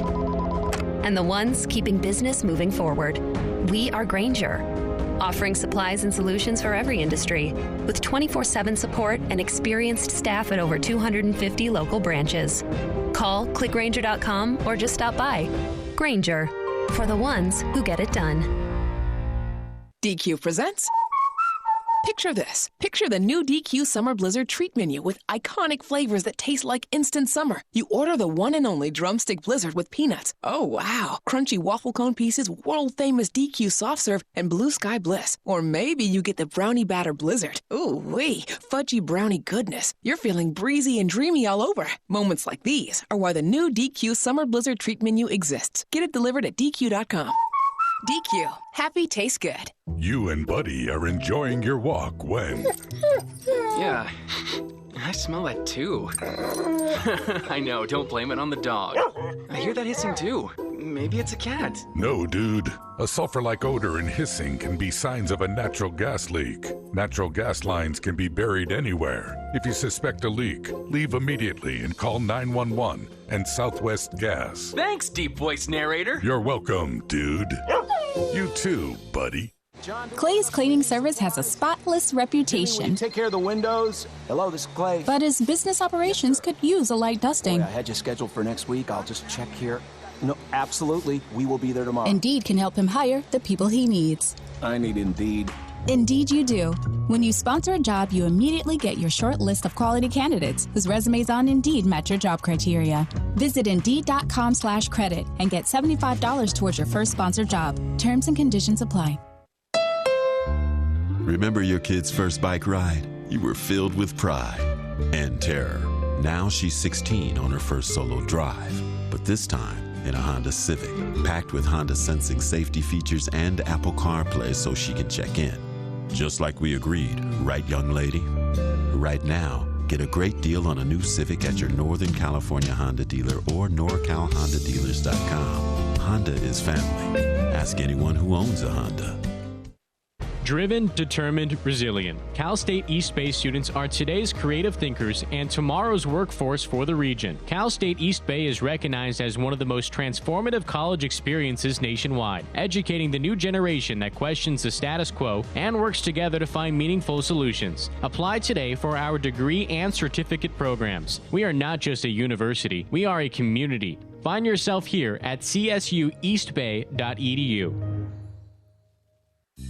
And the ones keeping business moving forward. We are Grainger, offering supplies and solutions for every industry, with 24/7 support and experienced staff at over 250 local branches. Call, click Grainger.com, or just stop by. Grainger, for the ones who get it done. DQ presents. Picture this. Picture the new DQ Summer Blizzard treat menu with iconic flavors that taste like instant summer. You order the one and only Drumstick Blizzard with peanuts. Oh, wow. Crunchy waffle cone pieces, world-famous DQ soft serve, and Blue Sky Bliss. Or maybe you get the Brownie Batter Blizzard. Ooh, wee. Fudgy brownie goodness. You're feeling breezy and dreamy all over. Moments like these are why the new DQ Summer Blizzard treat menu exists. Get it delivered at DQ.com. DQ. Happy tastes good. You and Buddy are enjoying your walk when... Yeah, I smell that too. I know, don't blame it on the dog. I hear that hissing too. Maybe it's a cat. No, dude. A sulfur-like odor and hissing can be signs of a natural gas leak. Natural gas lines can be buried anywhere. If you suspect a leak, leave immediately and call 911 and Southwest Gas. Thanks, deep voice narrator. You're welcome, dude. You too, buddy. Clay's Cleaning Service has a spotless reputation. Take care of the windows. Hello, this is Clay. But his business operations could use a light dusting. I had you scheduled for next week. I'll just check here. No, absolutely. We will be there tomorrow. Indeed can help him hire the people he needs. I need Indeed. Indeed you do. When you sponsor a job, you immediately get your short list of quality candidates whose resumes on Indeed match your job criteria. Visit Indeed.com/credit and get $75 towards your first sponsored job. Terms and conditions apply. Remember your kid's first bike ride? You were filled with pride and terror. Now she's 16 on her first solo drive, but this time in a Honda Civic, packed with Honda Sensing safety features and Apple CarPlay so she can check in. Just like we agreed, right, young lady? Right now, Get a great deal on a new Civic at your Northern California Honda dealer or NorCalHondaDealers.com. Honda is family. Ask anyone who owns a Honda. Driven, determined, resilient. Cal State East Bay students are today's creative thinkers and tomorrow's workforce for the region. Cal State East Bay is recognized as one of the most transformative college experiences nationwide, educating the new generation that questions the status quo and works together to find meaningful solutions. Apply today for our degree and certificate programs. We are not just a university, we are a community. Find yourself here at csueastbay.edu.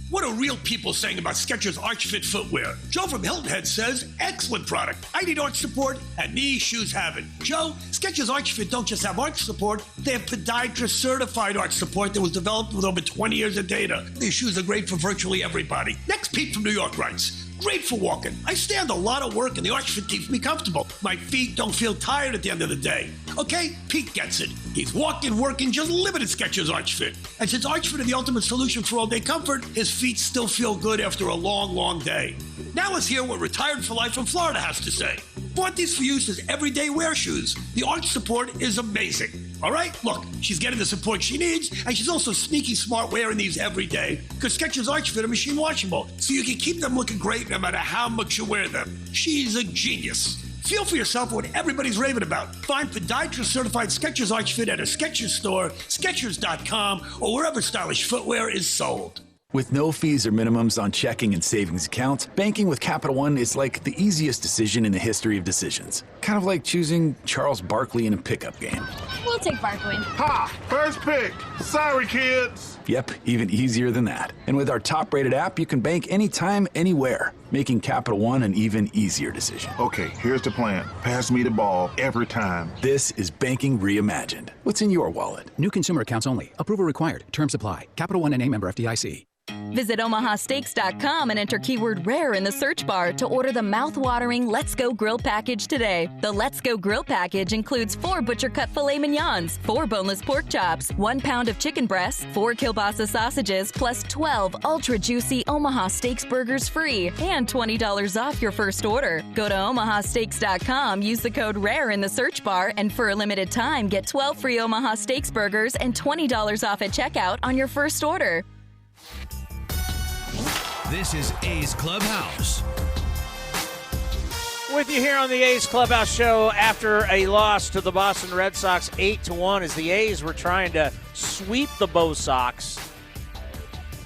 What are real people saying about Skechers Arch Fit footwear? Joe from Hilton Head says, excellent product. I need arch support, and these shoes have it. Joe, Skechers Arch Fit don't just have arch support, they have podiatrist-certified arch support that was developed with over 20 years of data. These shoes are great for virtually everybody. Next, Pete from New York writes, great for walking. I stand a lot of work and the Arch Fit keeps me comfortable. My feet don't feel tired at the end of the day. Okay, Pete gets it. He's walking, working, just limited Skechers Arch Fit. And since Arch Fit is the ultimate solution for all-day comfort, his feet still feel good after a long, long day. Now let's hear what Retired for Life from Florida has to say. Bought these for use as everyday wear shoes. The arch support is amazing. All right, look, she's getting the support she needs, and she's also sneaky smart wearing these every day because Skechers Arch Fit are machine washable, so you can keep them looking great no matter how much you wear them. She's a genius. Feel for yourself what everybody's raving about. Find podiatrist-certified Skechers Arch Fit at a Skechers store, Skechers.com, or wherever stylish footwear is sold. With no fees or minimums on checking and savings accounts, banking with Capital One is like the easiest decision in the history of decisions. Kind of like choosing Charles Barkley in a pickup game. We'll take Barkley. Ha! First pick. Sorry, kids. Yep, even easier than that. And with our top-rated app, you can bank anytime, anywhere, making Capital One an even easier decision. Okay, here's the plan. Pass me the ball every time. This is banking reimagined. What's in your wallet? New consumer accounts only. Approval required. Terms apply. Capital One NA member FDIC. Visit omahasteaks.com and enter keyword rare in the search bar to order the mouth-watering Let's Go Grill package today. The Let's Go Grill package includes 4 butcher-cut filet mignons, 4 boneless pork chops, 1 pound of chicken breasts, 4 kielbasa sausages, plus 12 ultra-juicy Omaha Steaks burgers free, and $20 off your first order. Go to omahasteaks.com, use the code RARE in the search bar, and for a limited time, get 12 free Omaha Steaks burgers and $20 off at checkout on your first order. This is A's Clubhouse. With you here on the A's Clubhouse Show after a loss to the Boston Red Sox 8-1 as the A's were trying to sweep the Bo Sox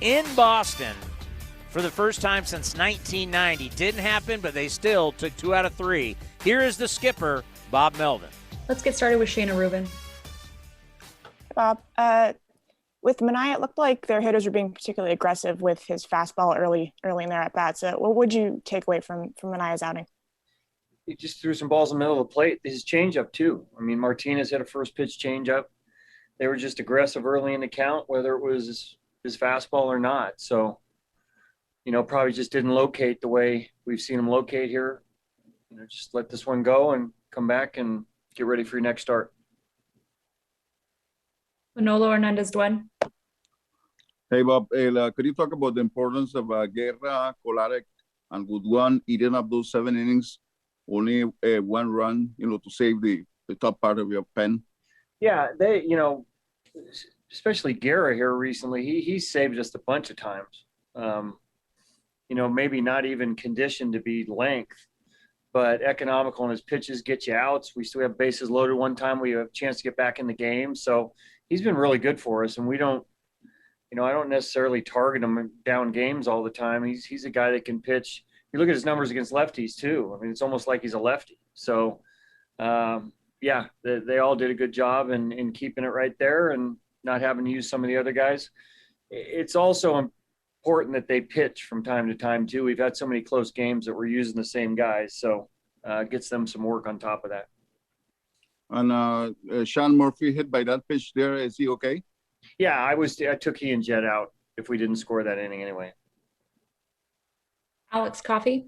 in Boston for the first time since 1990. Didn't happen, but they still took 2 out of 3. Here is the skipper, Bob Melvin. Let's get started with Shayna Rubin. Bob, with Manaea, it looked like their hitters were being particularly aggressive with his fastball early in their at-bats. So what would you take away from Manaea's outing? He just threw some balls in the middle of the plate. His changeup, too. I mean, Martinez hit a first-pitch changeup. They were just aggressive early in the count, whether it was his fastball or not. So, probably just didn't locate the way we've seen him locate here. Just let this one go and come back and get ready for your next start. Manolo Hernandez-Duen. Hey, Bob, could you talk about the importance of Guerra, Kolarek, and Goodwin eating up those 7 innings, only 1 run, to save the top part of your pen? Yeah, they, especially Guerra here recently, he saved us a bunch of times. Maybe not even conditioned to be length, but economical in his pitches, get you outs. We still have bases loaded one time. We have a chance to get back in the game. So he's been really good for us, and we don't, I don't necessarily target him down games all the time. He's a guy that can pitch. You look at his numbers against lefties too. I mean, it's almost like he's a lefty. So, they all did a good job in keeping it right there and not having to use some of the other guys. It's also important that they pitch from time to time too. We've had so many close games that we're using the same guys, so it gets them some work on top of that. And Sean Murphy hit by that pitch there. Is he okay? Yeah, I took he and Jet out if we didn't score that inning anyway. Alex Coffey.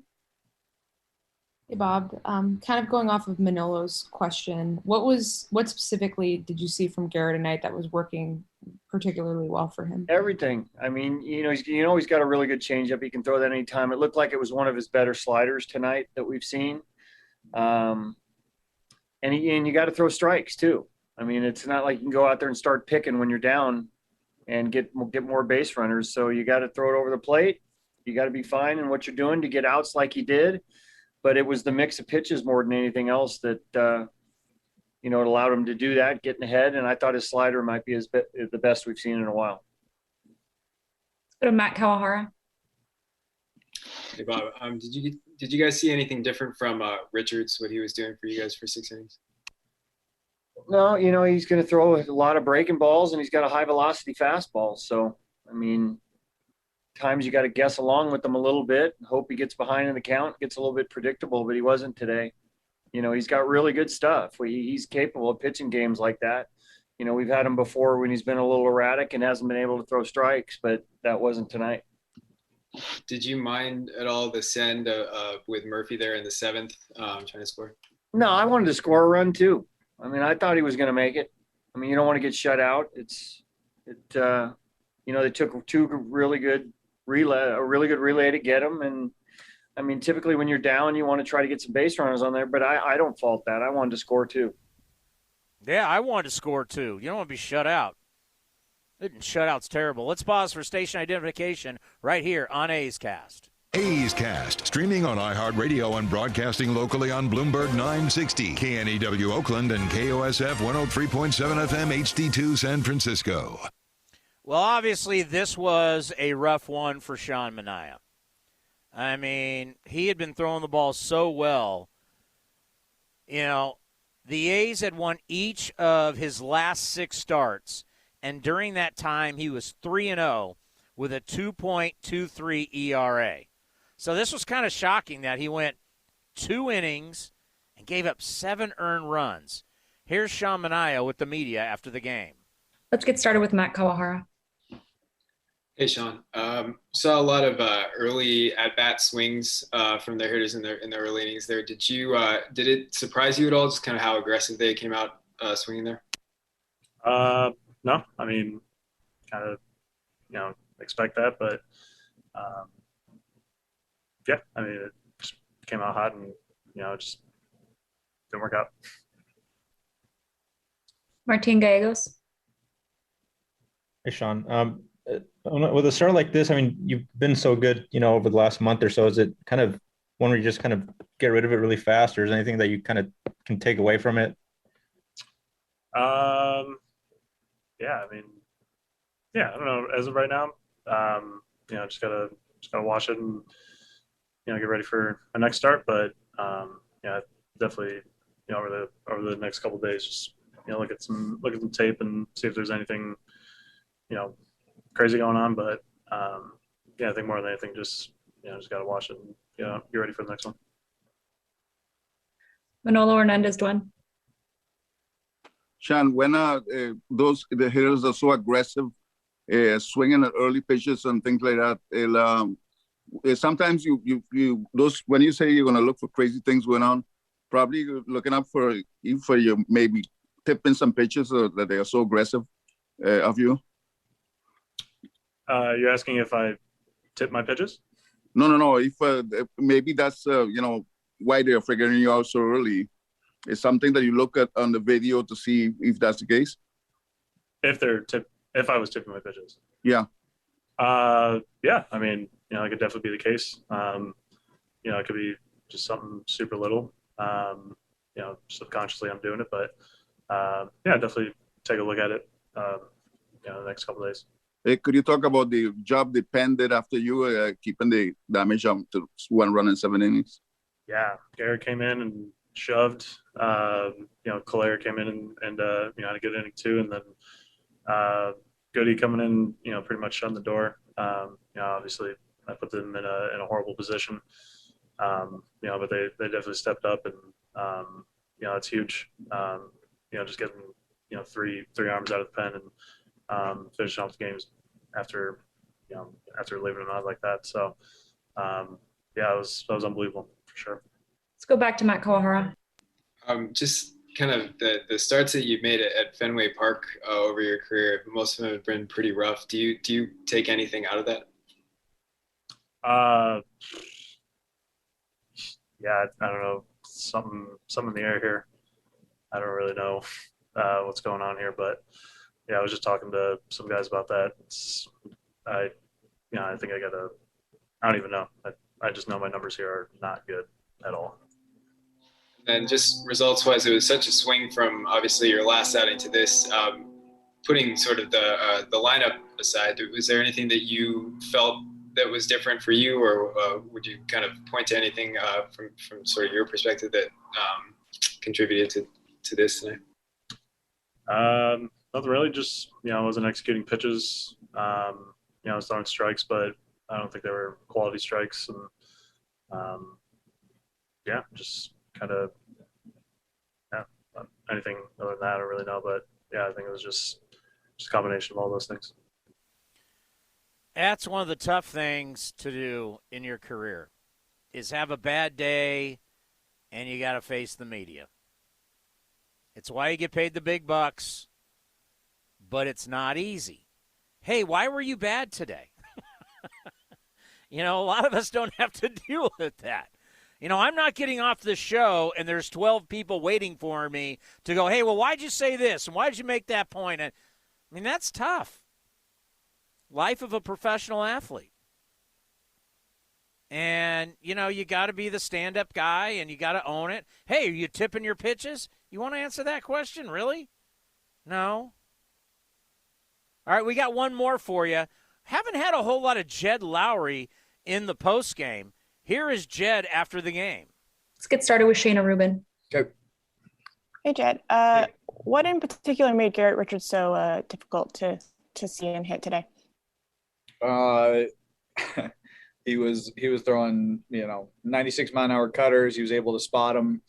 Hey, Bob. Kind of going off of Manolo's question, what specifically did you see from Guerra tonight that was working particularly well for him? Everything. I mean, he's got a really good changeup. He can throw that anytime. It looked like it was one of his better sliders tonight that we've seen. And you got to throw strikes too. I mean, it's not like you can go out there and start picking when you're down and get more base runners. So you got to throw it over the plate. You got to be fine in what you're doing to get outs like he did. But it was the mix of pitches more than anything else that, it allowed him to do that, getting ahead. And I thought his slider might be the best we've seen in a while. Let's go to Matt Kawahara. Hey, Bob, did you guys see anything different from Richards, what he was doing for you guys for 6 innings? No, he's going to throw a lot of breaking balls, and he's got a high velocity fastball. So, I mean, times you got to guess along with him a little bit, hope he gets behind in the count, gets a little bit predictable, but he wasn't today. He's got really good stuff. He's capable of pitching games like that. We've had him before when he's been a little erratic and hasn't been able to throw strikes, but that wasn't tonight. Did you mind at all the send with Murphy there in the 7th trying to score? No, I wanted to score a run too. I mean, I thought he was going to make it. I mean, you don't want to get shut out. They took a really good relay to get him. And I mean, typically when you're down, you want to try to get some base runners on there, but I don't fault that. I wanted to score too. Yeah, I wanted to score too. You don't want to be shut out. Shutout's terrible. Let's pause for station identification right here on A's Cast. A's Cast, streaming on iHeartRadio and broadcasting locally on Bloomberg 960, KNEW Oakland, and KOSF 103.7 FM HD2 San Francisco. Well, obviously, this was a rough one for Sean Manaea. I mean, he had been throwing the ball so well. The A's had won each of his last 6 starts. And during that time, he was 3-0 with a 2.23 ERA. So this was kind of shocking that he went 2 innings and gave up 7 earned runs. Here's Sean Manaea with the media after the game. Let's get started with Matt Kawahara. Hey, Sean. Saw a lot of early at-bat swings from their hitters in the early innings there. Did it surprise you at all, just kind of how aggressive they came out swinging there? No, I mean, kind of, expect that, but yeah, I mean, it just came out hot and, just didn't work out. Martin Gallegos. Hey, Sean. With a start like this, I mean, you've been so good, over the last month or so. Is it kind of one where you just kind of get rid of it really fast, or is there anything that you kind of can take away from it? Yeah, I mean, I don't know. As of right now, just gotta watch it and get ready for a next start. But definitely, over the next couple of days, just look at some tape and see if there's anything crazy going on. But I think more than anything, just gotta watch it and get ready for the next one. Manolo Hernandez, Dwayne. Sean, when the hitters are so aggressive, swinging at early pitches and things like that, sometimes you when you say you're going to look for crazy things going on, probably you're looking up for you maybe tipping some pitches that they are so aggressive of you. You're asking if I tip my pitches? No. If maybe that's why they're figuring you out so early. It's something that you look at on the video to see if that's the case. If I was tipping my pitches. Yeah. Yeah. I mean, it could definitely be the case. It could be just something super little. Subconsciously I'm doing it, but definitely take a look at it. The next couple of days. Hey, could you talk about the job the pen did after you keeping the damage to 1 run in 7 innings? Yeah, Garrett came in and shoved. Calera came in and had a good inning too, and then Goody coming in, pretty much shutting the door. Obviously I put them in a horrible position, but they definitely stepped up, and it's huge. Just getting three arms out of the pen and finishing off the games after leaving them out like that. So that was unbelievable for sure. Let's go back to Matt Kawahara. Just kind of the starts that you've made at Fenway Park over your career, most of them have been pretty rough. Do you take anything out of that? Yeah, I don't know. something in the air here. I don't really know what's going on here, but yeah, I was just talking to some guys about that. I think I don't even know. I just know my numbers here are not good at all. And just results-wise, it was such a swing from obviously your last outing to this. Putting sort of the lineup aside, was there anything that you felt that was different for you, or would you kind of point to anything from sort of your perspective that contributed to this tonight? Nothing really. Just I wasn't executing pitches. I was throwing strikes, but I don't think they were quality strikes. And just kind of anything other than that, I don't really know. But yeah, I think it was just a combination of all those things. That's one of the tough things to do in your career, is have a bad day and you got to face the media. It's why you get paid the big bucks, but it's not easy. Hey, why were you bad today? A lot of us don't have to deal with that. I'm not getting off the show and there's 12 people waiting for me to go, hey, well, why'd you say this? And why'd you make that point? And, that's tough. Life of a professional athlete. And, you got to be the stand-up guy and you got to own it. Hey, are you tipping your pitches? You want to answer that question? Really? No. All right, we got one more for you. Haven't had a whole lot of Jed Lowry in the postgame. Here is Jed after the game. Let's get started with Shayna Rubin. Go. Hey, Jed. What in particular made Garrett Richards so difficult to see and hit today? He was throwing 96-mile-an-hour cutters. He was able to spot them.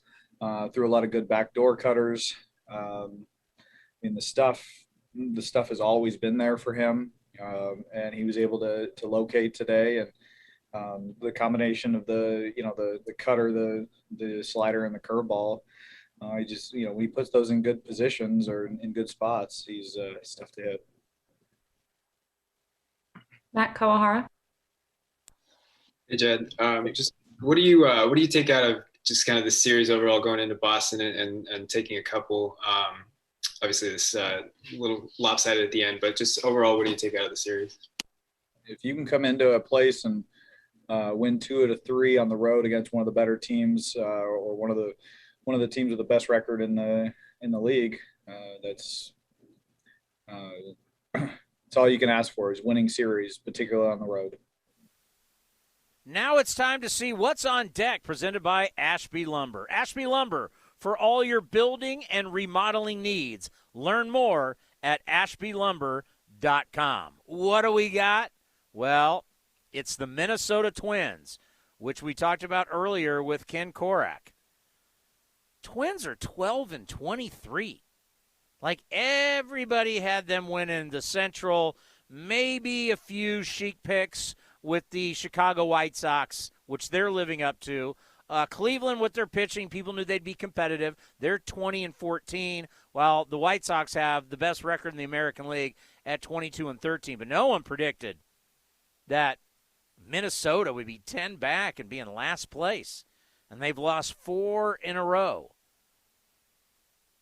Threw a lot of good backdoor cutters. The stuff has always been there for him, and he was able to locate today. And the combination of the cutter, the slider, and the curveball, he puts those in good positions or in good spots. He's tough to hit. Matt Kawahara. Hey, Jed. Just what do you take out of just kind of the series overall going into Boston and taking a couple? Obviously, this little lopsided at the end, but just overall, what do you take out of the series? If you can come into a place and win 2 out of 3 on the road against one of the better teams, or one of the teams with the best record in the league, that's all you can ask for, is winning series, particularly on the road. Now it's time to see what's on deck, presented by Ashby Lumber. Ashby Lumber, for all your building and remodeling needs. Learn more at ashbylumber.com. What do we got? Well, it's the Minnesota Twins, which we talked about earlier with Ken Korak. Twins are 12-23. Like, everybody had them winning the Central, maybe a few chic picks with the Chicago White Sox, which they're living up to. Cleveland, with their pitching, people knew they'd be competitive. They're 20-14, while the White Sox have the best record in the American League at 22-13. But no one predicted that Minnesota would be 10 back and be in last place. And they've lost 4 in a row.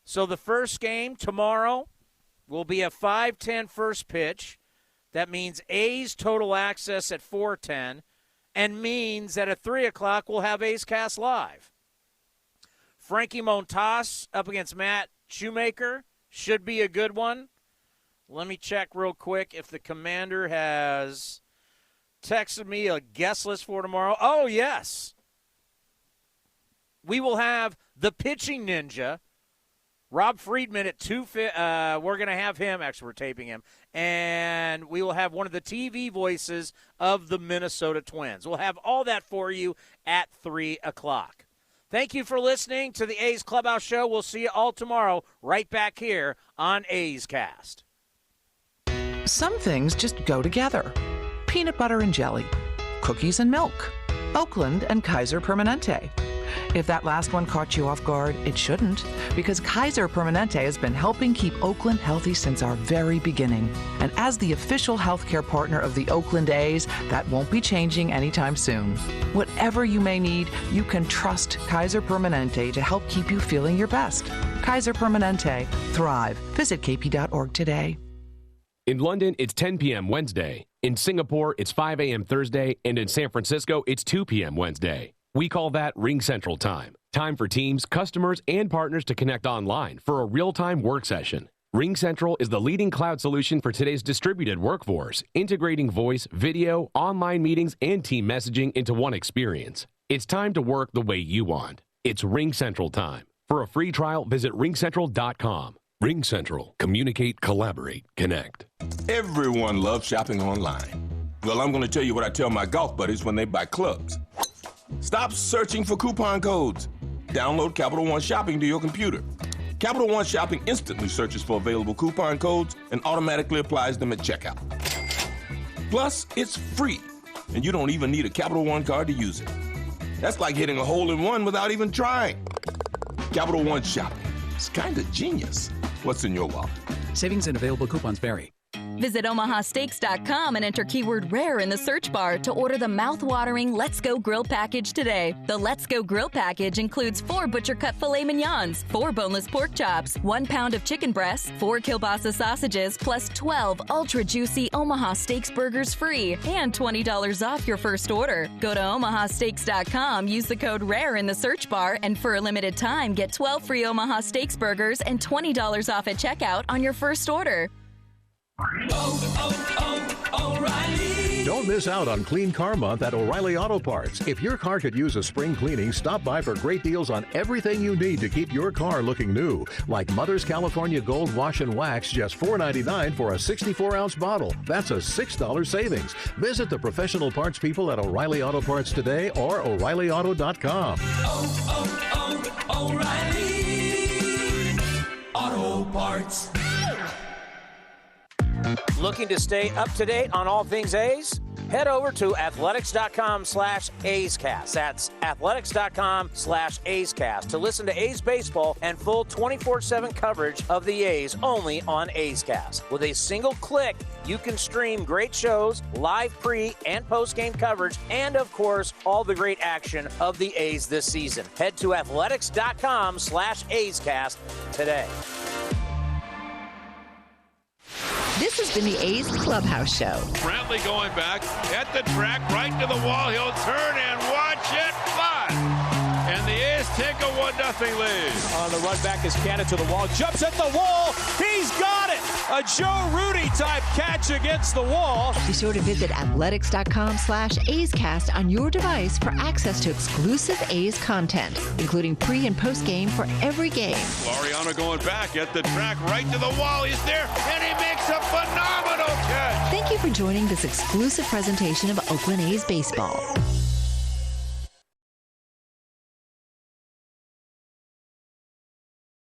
So the first game tomorrow will be a 5:10 first pitch. That means A's Total Access at 4:10, and means that at 3 o'clock we'll have A's Cast Live. Frankie Montas up against Matt Shoemaker should be a good one. Let me check real quick if the commander has texted me a guest list for tomorrow. Oh, yes. We will have the pitching ninja, Rob Friedman, at 2. We're going to have him. Actually, we're taping him. And we will have one of the TV voices of the Minnesota Twins. We'll have all that for you at 3 o'clock. Thank you for listening to the A's Clubhouse Show. We'll see you all tomorrow right back here on A's Cast. Some things just go together. Peanut butter and jelly, cookies and milk, Oakland and Kaiser Permanente. If that last one caught you off guard, it shouldn't, because Kaiser Permanente has been helping keep Oakland healthy since our very beginning. And as the official healthcare partner of the Oakland A's, that won't be changing anytime soon. Whatever you may need, you can trust Kaiser Permanente to help keep you feeling your best. Kaiser Permanente. Thrive. Visit kp.org today. In London, it's 10 p.m. Wednesday. In Singapore, it's 5 a.m. Thursday. And in San Francisco, it's 2 p.m. Wednesday. We call that Ring Central Time. Time for teams, customers, and partners to connect online for a real-time work session. Ring Central is the leading cloud solution for today's distributed workforce, integrating voice, video, online meetings, and team messaging into one experience. It's time to work the way you want. It's Ring Central Time. For a free trial, visit ringcentral.com. Ring Central. Communicate, collaborate, connect. Everyone loves shopping online. Well, I'm going to tell you what I tell my golf buddies when they buy clubs. Stop searching for coupon codes. Download Capital One Shopping to your computer. Capital One Shopping instantly searches for available coupon codes and automatically applies them at checkout. Plus, it's free, and you don't even need a Capital One card to use it. That's like hitting a hole-in-one without even trying. Capital One Shopping. It's kind of genius. What's in your wallet? Savings and available coupons vary. Visit omahasteaks.com and enter keyword rare in the search bar to order the mouth-watering Let's Go Grill package today. The Let's Go Grill package includes 4 butcher cut filet mignons, 4 boneless pork chops, 1 pound of chicken breasts, 4 kielbasa sausages, plus 12 ultra juicy Omaha Steaks burgers free, and $20 off your first order. Go to omahasteaks.com, use the code RARE in the search bar, and for a limited time, get 12 free Omaha Steaks burgers and $20 off at checkout on your first order. O'Reilly. Don't miss out on Clean Car Month at O'Reilly Auto Parts. If your car could use a spring cleaning, stop by for great deals on everything you need to keep your car looking new. Like Mother's California Gold Wash and Wax, just $4.99 for a 64-ounce bottle. That's a $6 savings. Visit the professional parts people at O'Reilly Auto Parts today or O'ReillyAuto.com. O'Reilly Auto Parts. Looking to stay up to date on all things A's? Head over to athletics.com/A'sCast. That's athletics.com/A'sCast to listen to A's baseball and full 24/7 coverage of the A's only on A's Cast. With a single click, you can stream great shows, live pre- and post-game coverage, and of course, all the great action of the A's this season. Head to athletics.com/A'sCast today. This has been the A's Clubhouse Show. Brantley going back at the track, right to the wall. He'll turn and watch it fly. And the A's take a 1-0 lead. On the run back is Cannon to the wall. Jumps at the wall. He's got it. A Joe Rudy type catch against the wall. Be sure to visit athletics.com/A'sCast on your device for access to exclusive A's content, including pre- and post-game for every game. Laureano going back at the track, right to the wall. He's there, and he makes a phenomenal catch. Thank you for joining this exclusive presentation of Oakland A's baseball.